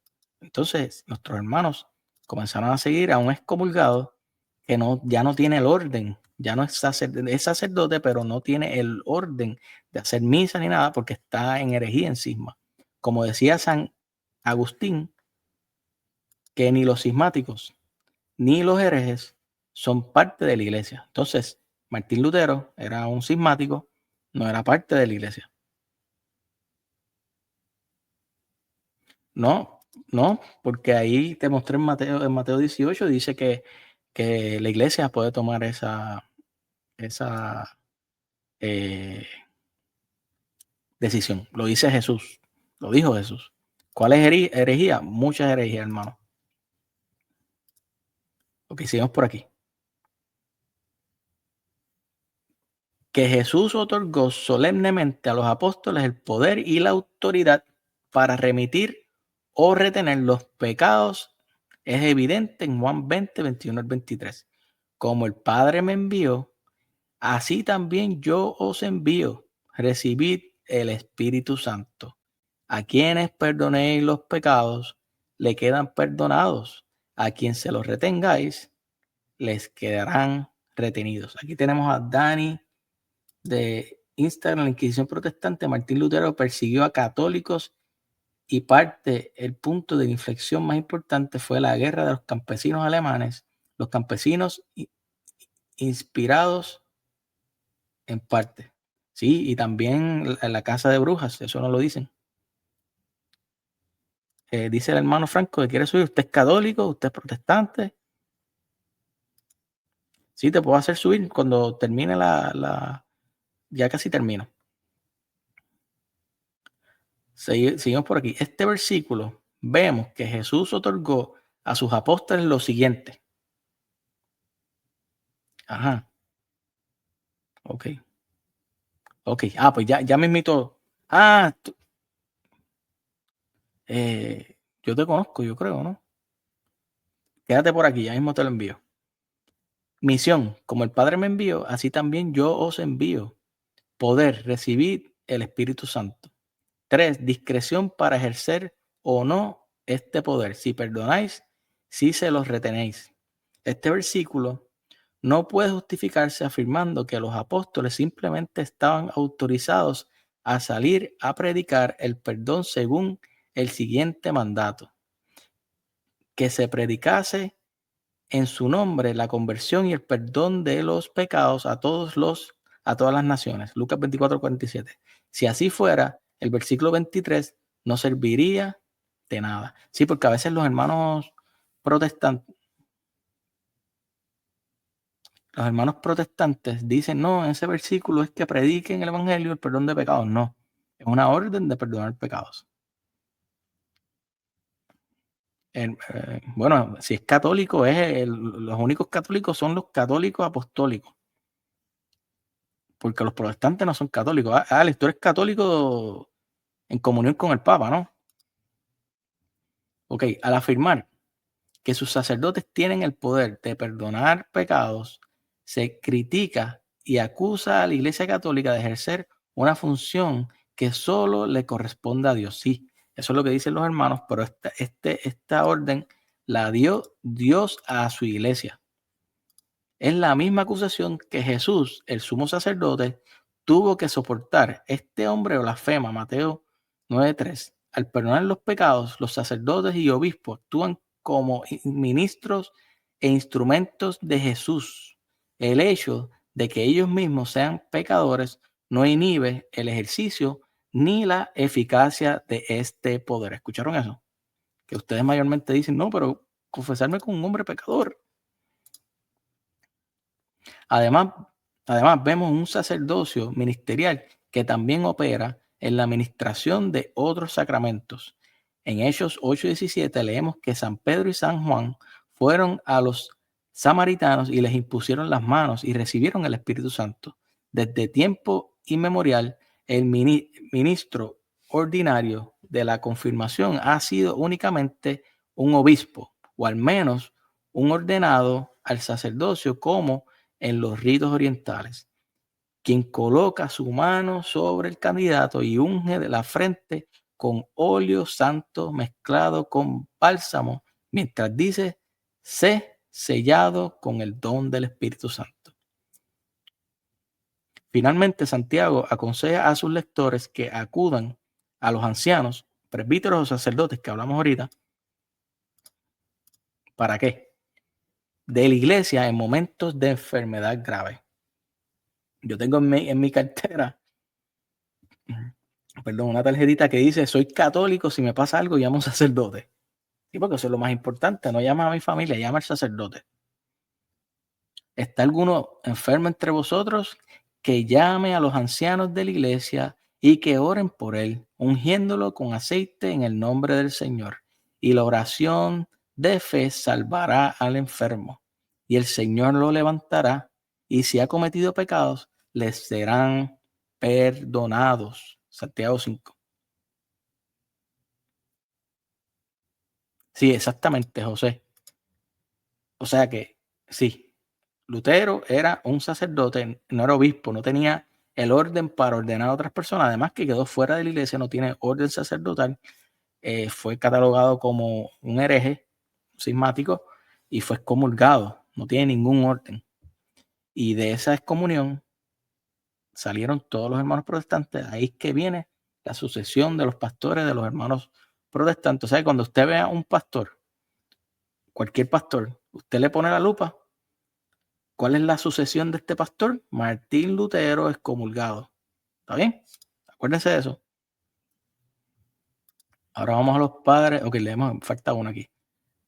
Entonces, nuestros hermanos comenzaron a seguir a un excomulgado que ya no tiene el orden, ya no es sacerdote, pero no tiene el orden de hacer misa ni nada porque está en herejía en cisma. Como decía San Agustín, que ni los cismáticos ni los herejes son parte de la iglesia. Entonces, Martín Lutero era un cismático, no era parte de la iglesia. No, no, porque ahí te mostré en Mateo 18, dice que la iglesia puede tomar esa decisión. Lo dice Jesús, lo dijo Jesús. ¿Cuál es herejía? Muchas herejías, hermano. Ok, sigamos por aquí. Que Jesús otorgó solemnemente a los apóstoles el poder y la autoridad para remitir o retener los pecados es evidente en Juan 20, 21 al 23. Como el Padre me envió, así también yo os envío. Recibid el Espíritu Santo. A quienes perdonéis los pecados, le quedan perdonados. A quien se los retengáis, les quedarán retenidos. Aquí tenemos a Dani de Instagram, la Inquisición Protestante. Martín Lutero persiguió a católicos y el punto de inflexión más importante fue la guerra de los campesinos alemanes. Los campesinos inspirados en parte. Sí, y también la casa de brujas, eso no lo dicen. Dice el hermano Franco que quiere subir. ¿Usted es católico? ¿Usted es protestante? Sí, te puedo hacer subir cuando termine ya casi termino. Seguimos por aquí. Este versículo vemos que Jesús otorgó a sus apóstoles lo siguiente. Ajá. Ok. Ok. Pues ya me invitó. Yo te conozco, yo creo, ¿no? Quédate por aquí, ya mismo te lo envío. Misión. Como el Padre me envió, así también yo os envío. Poder, recibir el Espíritu Santo. 3. Discreción para ejercer o no este poder. Si perdonáis, si se los retenéis. Este versículo no puede justificarse afirmando que los apóstoles simplemente estaban autorizados a salir a predicar el perdón según el siguiente mandato: que se predicase en su nombre la conversión y el perdón de los pecados a todas las naciones. Lucas 24:47. Si así fuera, el versículo 23 no serviría de nada. Sí, porque a veces los hermanos protestantes dicen, no, en ese versículo es que prediquen el evangelio, el perdón de pecados. No, es una orden de perdonar pecados. Bueno, si es católico, los únicos católicos son los católicos apostólicos, porque los protestantes no son católicos. Alex, tú eres católico en comunión con el Papa, ¿no? Ok, al afirmar que sus sacerdotes tienen el poder de perdonar pecados, se critica y acusa a la Iglesia Católica de ejercer una función que solo le corresponde a Dios. Sí, eso es lo que dicen los hermanos, pero esta orden la dio Dios a su iglesia. Es la misma acusación que Jesús, el sumo sacerdote, tuvo que soportar. Este hombre blasfema, Mateo 9:3. Al perdonar los pecados, los sacerdotes y obispos actúan como ministros e instrumentos de Jesús. El hecho de que ellos mismos sean pecadores no inhibe el ejercicio ni la eficacia de este poder. ¿Escucharon eso? Que ustedes mayormente dicen, no, pero confesarme con un hombre pecador. Además, vemos un sacerdocio ministerial que también opera en la administración de otros sacramentos. En Hechos 8:17 leemos que San Pedro y San Juan fueron a los samaritanos y les impusieron las manos y recibieron el Espíritu Santo. Desde tiempo inmemorial, el ministro ordinario de la confirmación ha sido únicamente un obispo, o al menos un ordenado al sacerdocio, como en los ritos orientales, quien coloca su mano sobre el candidato y unge de la frente con óleo santo mezclado con bálsamo, mientras dice, sé sellado con el don del Espíritu Santo. Finalmente, Santiago aconseja a sus lectores que acudan a los ancianos, presbíteros o sacerdotes que hablamos ahorita. ¿Para qué? De la iglesia en momentos de enfermedad grave. Yo tengo en mi cartera, perdón, una tarjetita que dice: "Soy católico, si me pasa algo, llamo a un sacerdote". Sí, porque eso es lo más importante, no llamas a mi familia, llama al sacerdote. ¿Está alguno enfermo entre vosotros? Que llame a los ancianos de la iglesia y que oren por él, ungiéndolo con aceite en el nombre del Señor. Y la oración de fe salvará al enfermo, y el Señor lo levantará, y si ha cometido pecados, les serán perdonados. Santiago 5. Sí, exactamente, José. O sea que sí, Lutero era un sacerdote, no era obispo, no tenía el orden para ordenar a otras personas, además que quedó fuera de la iglesia, no tiene orden sacerdotal, fue catalogado como un hereje, cismático, y fue excomulgado, no tiene ningún orden. Y de esa excomunión salieron todos los hermanos protestantes, ahí es que viene la sucesión de los pastores de los hermanos protestantes. O sea, cuando usted vea un pastor, cualquier pastor, usted le pone la lupa. ¿Cuál es la sucesión de este pastor? Martín Lutero excomulgado. ¿Está bien? Acuérdense de eso. Ahora vamos a los padres. Ok, leemos, falta uno aquí.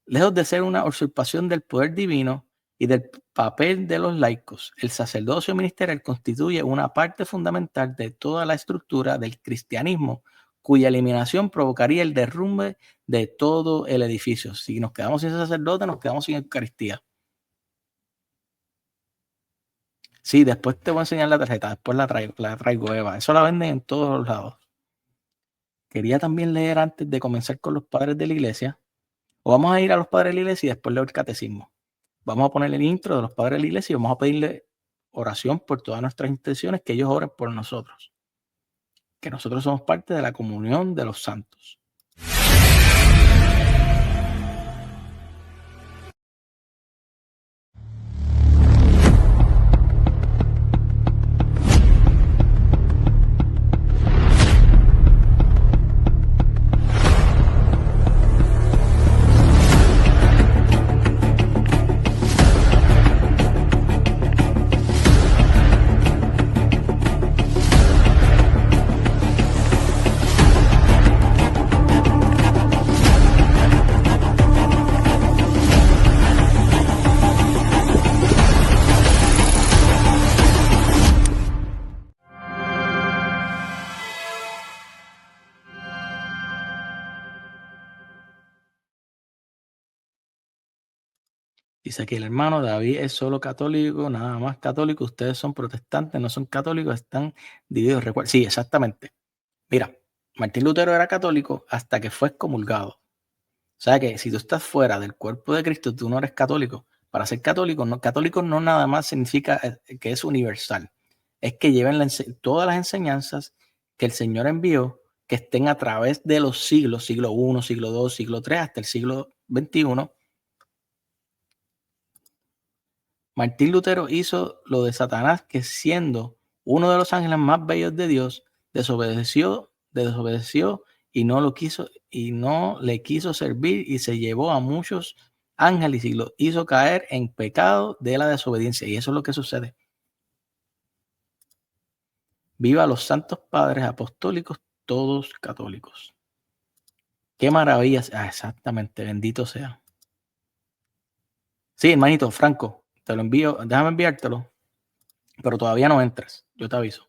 Lejos de ser una usurpación del poder divino y del papel de los laicos, el sacerdocio ministerial constituye una parte fundamental de toda la estructura del cristianismo, cuya eliminación provocaría el derrumbe de todo el edificio. Si nos quedamos sin sacerdote, nos quedamos sin Eucaristía. Sí, después te voy a enseñar la tarjeta, después la traigo, Eva. Eso la venden en todos los lados. Quería también leer antes de comenzar con los padres de la iglesia, o vamos a ir a los padres de la iglesia y después leer el catecismo. Vamos a poner el intro de los padres de la iglesia y vamos a pedirle oración por todas nuestras intenciones, que ellos oren por nosotros, que nosotros somos parte de la comunión de los santos. Dice aquí el hermano David es solo católico, nada más católico. Ustedes son protestantes, no son católicos, están divididos. Sí, exactamente. Mira, Martín Lutero era católico hasta que fue excomulgado. O sea que si tú estás fuera del cuerpo de Cristo, tú no eres católico. Para ser católico no nada más significa que es universal. Es que lleven todas las enseñanzas que el Señor envió, que estén a través de los siglos, siglo I, siglo II, siglo III, hasta el siglo XXI. Martín Lutero hizo lo de Satanás, que siendo uno de los ángeles más bellos de Dios, desobedeció y no le quiso servir y se llevó a muchos ángeles y los hizo caer en pecado de la desobediencia. Y eso es lo que sucede. Viva los santos padres apostólicos, todos católicos. Qué maravillas. Ah, exactamente, bendito sea. Sí, hermanito, Franco, te lo envío, déjame enviártelo, pero todavía no entres, yo te aviso.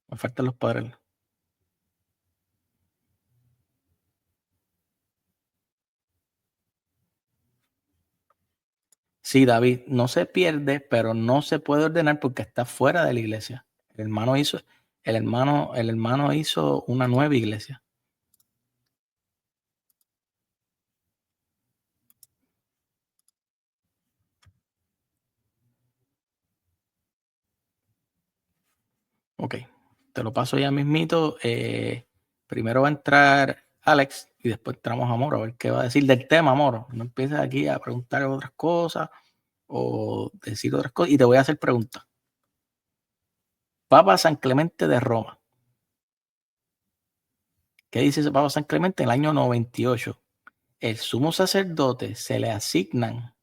Me faltan los padres. Sí, David, no se pierde, pero no se puede ordenar porque está fuera de la iglesia. El hermano hizo una nueva iglesia. Ok, te lo paso ya mismito. Primero va a entrar Alex y después entramos a Moro, a ver qué va a decir del tema, Moro. No empieces aquí a preguntar otras cosas o decir otras cosas y te voy a hacer preguntas. Papa San Clemente de Roma. ¿Qué dice ese Papa San Clemente? En el año 98, el sumo sacerdote se le asignan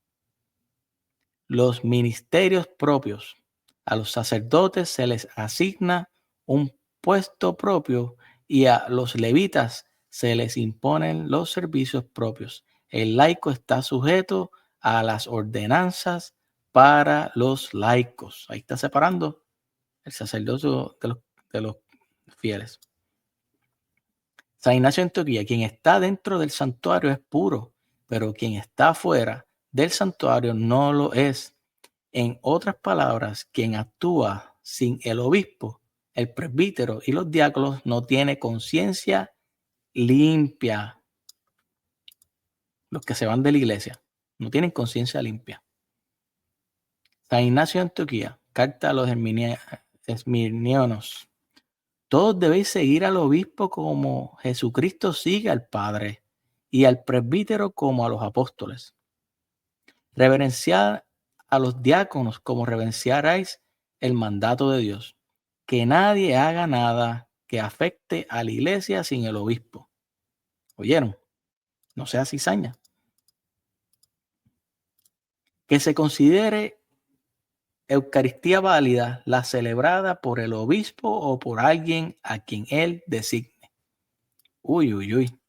los ministerios propios. A los sacerdotes se les asigna un puesto propio y a los levitas se les imponen los servicios propios. El laico está sujeto a las ordenanzas para los laicos. Ahí está separando el sacerdocio de los fieles. San Ignacio de Antioquía, quien está dentro del santuario es puro, pero quien está fuera del santuario no lo es. En otras palabras, quien actúa sin el obispo, el presbítero y los diáconos no tiene conciencia limpia. Los que se van de la iglesia no tienen conciencia limpia. San Ignacio de Antioquía, carta a los esmirnianos. Todos debéis seguir al obispo como Jesucristo sigue al Padre y al presbítero como a los apóstoles. Reverenciad a los diáconos como reverenciarais el mandato de Dios. Que nadie haga nada que afecte a la iglesia sin el obispo. ¿Oyeron? No sea cizaña. Que se considere Eucaristía válida la celebrada por el obispo o por alguien a quien él designe. Uy, uy, uy.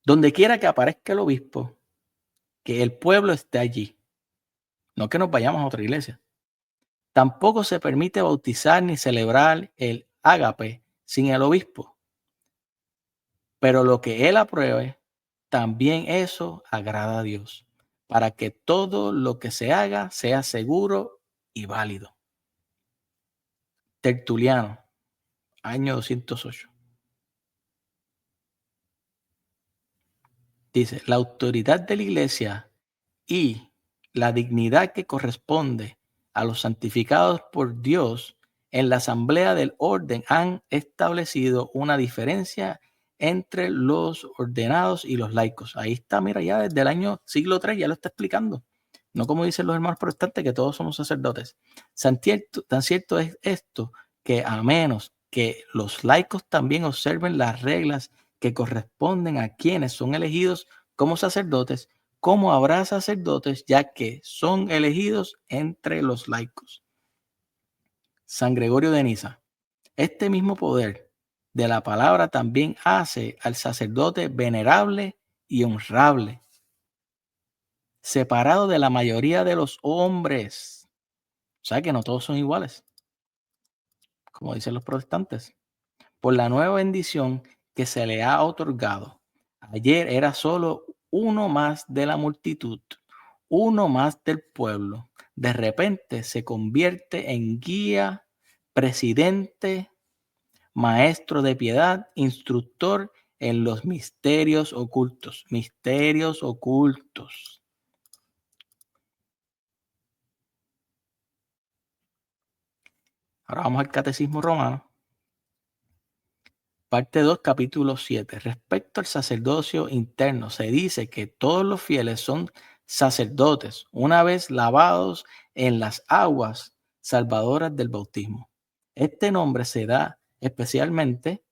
Donde quiera que aparezca el obispo, que el pueblo esté allí. No que nos vayamos a otra iglesia. Tampoco se permite bautizar ni celebrar el ágape sin el obispo. Pero lo que él apruebe, también eso agrada a Dios, para que todo lo que se haga sea seguro y válido. Tertuliano, año 208. Dice, la autoridad de la iglesia y la dignidad que corresponde a los santificados por Dios en la asamblea del orden han establecido una diferencia entre los ordenados y los laicos. Ahí está, mira, ya desde el año siglo III ya lo está explicando. No como dicen los hermanos protestantes que todos somos sacerdotes. Tan cierto es esto que a menos que los laicos también observen las reglas que corresponden a quienes son elegidos como sacerdotes, como habrá sacerdotes ya que son elegidos entre los laicos. San Gregorio de Niza. Este mismo poder de la palabra también hace al sacerdote venerable y honrable, separado de la mayoría de los hombres. O sea que no todos son iguales, como dicen los protestantes, por la nueva bendición que se le ha otorgado. Ayer era solo uno más de la multitud, uno más del pueblo. De repente se convierte en guía, presidente, maestro de piedad, instructor en los misterios ocultos. Misterios ocultos. Ahora vamos al Catecismo Romano. Parte 2, capítulo 7. Respecto al sacerdocio interno, se dice que todos los fieles son sacerdotes una vez lavados en las aguas salvadoras del bautismo. Este nombre se da especialmente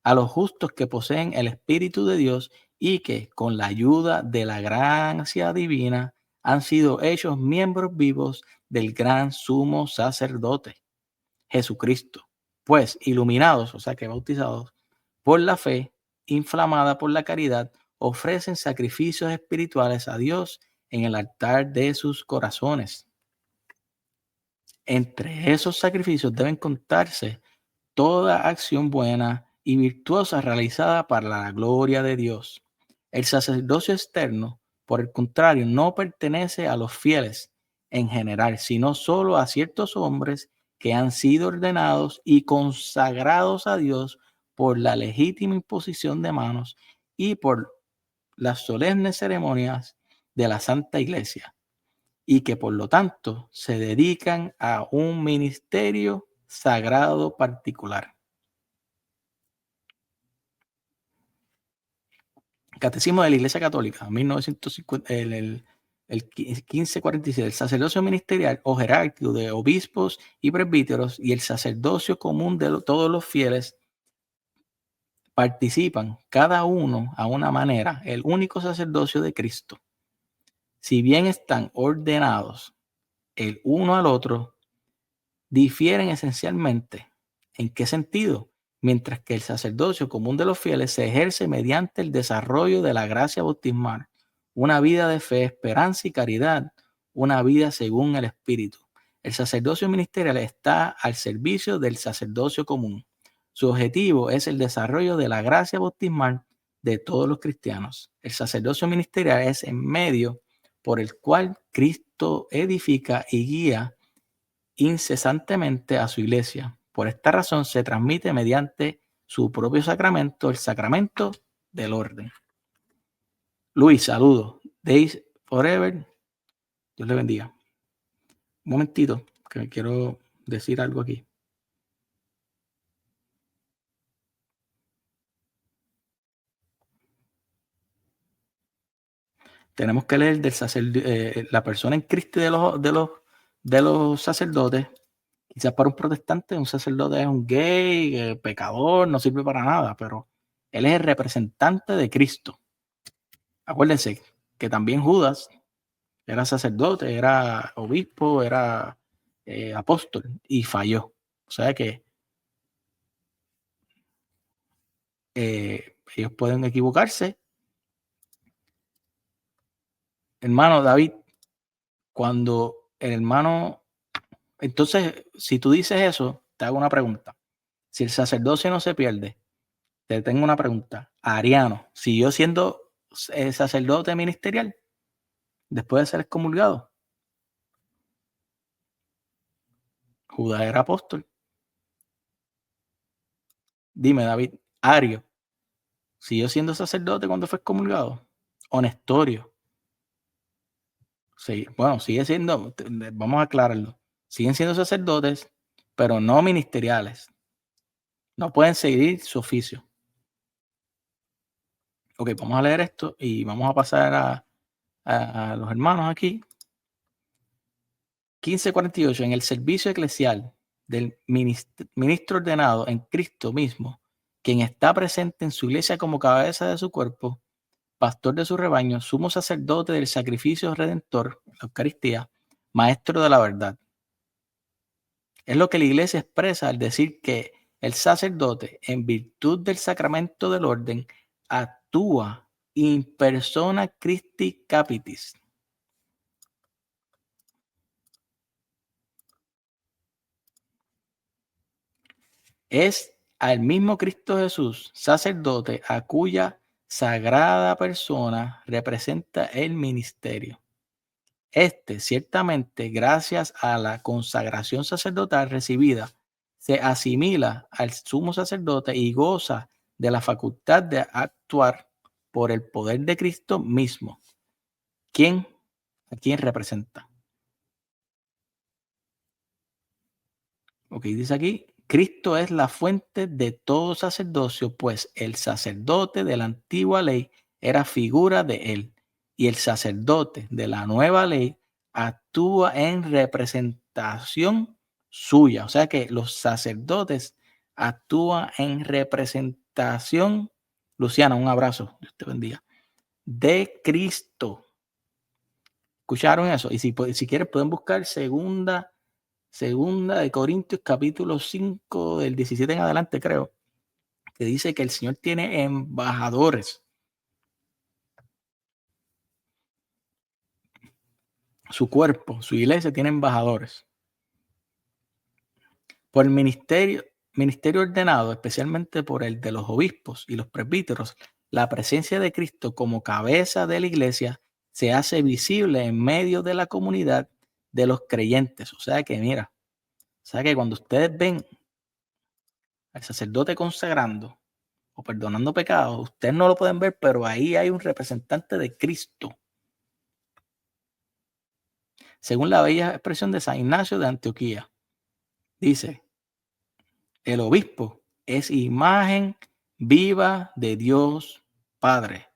a los justos que poseen el Espíritu de Dios y que, con la ayuda de la gracia divina, han sido hechos miembros vivos del gran sumo sacerdote, Jesucristo. Pues iluminados, o sea que bautizados, por la fe, inflamada por la caridad, ofrecen sacrificios espirituales a Dios en el altar de sus corazones. Entre esos sacrificios deben contarse toda acción buena y virtuosa realizada para la gloria de Dios. El sacerdocio externo, por el contrario, no pertenece a los fieles en general, sino solo a ciertos hombres que han sido ordenados y consagrados a Dios por la legítima imposición de manos y por las solemnes ceremonias de la Santa Iglesia, y que por lo tanto se dedican a un ministerio sagrado particular. Catecismo de la Iglesia Católica, 1950, el 1547, el sacerdocio ministerial o jerárquico de obispos y presbíteros y el sacerdocio común de todos los fieles participan cada uno a una manera el único sacerdocio de Cristo. Si bien están ordenados el uno al otro, difieren esencialmente. ¿En qué sentido? Mientras que el sacerdocio común de los fieles se ejerce mediante el desarrollo de la gracia bautismal, una vida de fe, esperanza y caridad, una vida según el Espíritu. El sacerdocio ministerial está al servicio del sacerdocio común. Su objetivo es el desarrollo de la gracia bautismal de todos los cristianos. El sacerdocio ministerial es el medio por el cual Cristo edifica y guía incesantemente a su iglesia. Por esta razón se transmite mediante su propio sacramento, el sacramento del orden. Luis, saludos. Days forever. Dios le bendiga. Un momentito, que quiero decir algo aquí. Tenemos que leer del la persona en Cristo de los sacerdotes. Quizás para un protestante un sacerdote es un gay, pecador, no sirve para nada, pero él es el representante de Cristo. Acuérdense que también Judas era sacerdote, era obispo, era apóstol y falló. O sea que ellos pueden equivocarse. Hermano David, cuando el hermano... Entonces, si tú dices eso, te hago una pregunta. Si el sacerdocio no se pierde, te tengo una pregunta. Ariano, ¿siguió siendo sacerdote ministerial después de ser excomulgado? Judas era apóstol. Dime, David, Ario, ¿siguió siendo sacerdote cuando fue excomulgado? O Nestorio. Sí, bueno, sigue siendo, vamos a aclararlo. Siguen siendo sacerdotes, pero no ministeriales. No pueden seguir su oficio. Ok, vamos a leer esto y vamos a pasar a los hermanos aquí. 1548. En el servicio eclesial del ministro ordenado en Cristo mismo, quien está presente en su iglesia como cabeza de su cuerpo, pastor de su rebaño, sumo sacerdote del sacrificio redentor, la Eucaristía, maestro de la verdad. Es lo que la iglesia expresa al decir que el sacerdote, en virtud del sacramento del orden, actúa in persona Christi Capitis. Es al mismo Cristo Jesús, sacerdote, a cuya sagrada persona representa el ministerio. Ciertamente, gracias a la consagración sacerdotal recibida, se asimila al sumo sacerdote y goza de la facultad de actuar por el poder de Cristo mismo. ¿A quién representa? Ok, dice aquí, Cristo es la fuente de todo sacerdocio, pues el sacerdote de la antigua ley era figura de él, y el sacerdote de la nueva ley actúa en representación suya. O sea que los sacerdotes actúan en representación. Luciana, un abrazo, Dios te bendiga, de Cristo. ¿Escucharon eso? Y si quieren pueden buscar Segunda de Corintios capítulo 5 del 17 en adelante, creo, que dice que el Señor tiene embajadores. Su cuerpo, su iglesia tiene embajadores. Por el ministerio ordenado, especialmente por el de los obispos y los presbíteros, la presencia de Cristo como cabeza de la iglesia se hace visible en medio de la comunidad de los creyentes. O sea que, mira, cuando ustedes ven al sacerdote consagrando o perdonando pecados, ustedes no lo pueden ver, pero ahí hay un representante de Cristo. Según la bella expresión de San Ignacio de Antioquía, dice, el obispo es imagen viva de Dios Padre.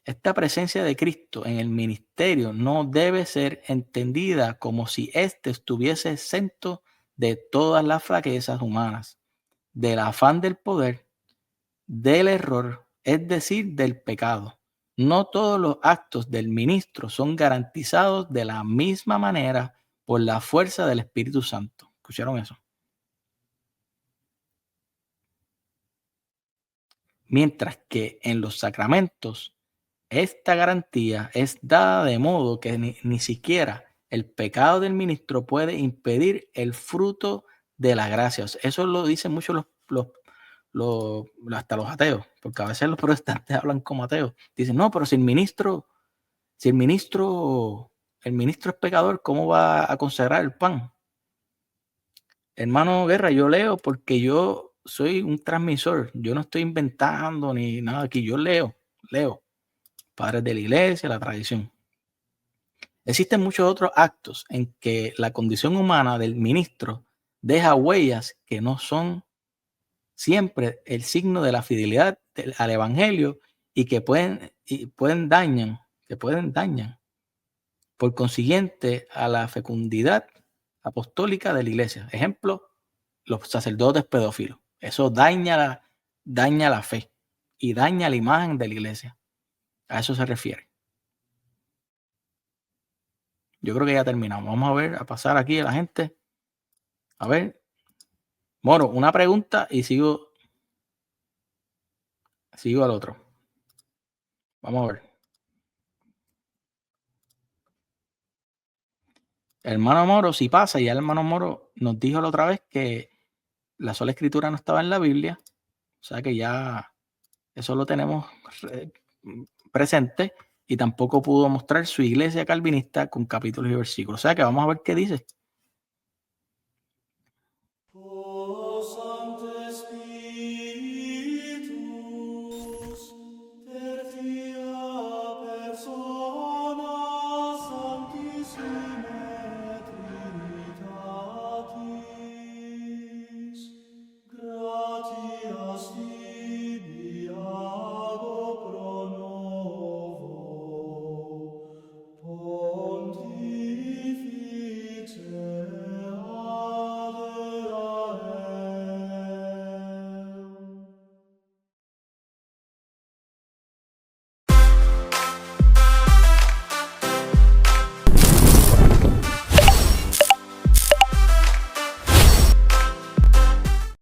Esta presencia de Cristo en el ministerio no debe ser entendida como si éste estuviese exento de todas las flaquezas humanas, del afán del poder, del error, es decir, del pecado. No todos los actos del ministro son garantizados de la misma manera por la fuerza del Espíritu Santo. ¿Escucharon eso? Mientras que en los sacramentos, esta garantía es dada de modo que ni siquiera el pecado del ministro puede impedir el fruto de la gracia. Eso lo dicen mucho hasta los ateos, porque a veces los protestantes hablan como ateos. Dicen, no, pero si el ministro es pecador, ¿cómo va a consagrar el pan? Hermano Guerra, yo leo porque yo soy un transmisor. Yo no estoy inventando ni nada aquí. Yo leo. Padres de la iglesia, la tradición. Existen muchos otros actos en que la condición humana del ministro deja huellas que no son siempre el signo de la fidelidad al evangelio y que pueden dañar por consiguiente a la fecundidad apostólica de la iglesia. Ejemplo, los sacerdotes pedófilos. Eso daña la fe y daña la imagen de la iglesia. A eso se refiere. Yo creo que ya terminamos. Vamos a ver, a pasar aquí a la gente. A ver. Moro, una pregunta y sigo al otro. Vamos a ver. Hermano Moro, si pasa, ya el hermano Moro nos dijo la otra vez que la sola escritura no estaba en la Biblia. O sea que ya eso lo tenemos presente y tampoco pudo mostrar su iglesia calvinista con capítulos y versículos. O sea que vamos a ver qué dice.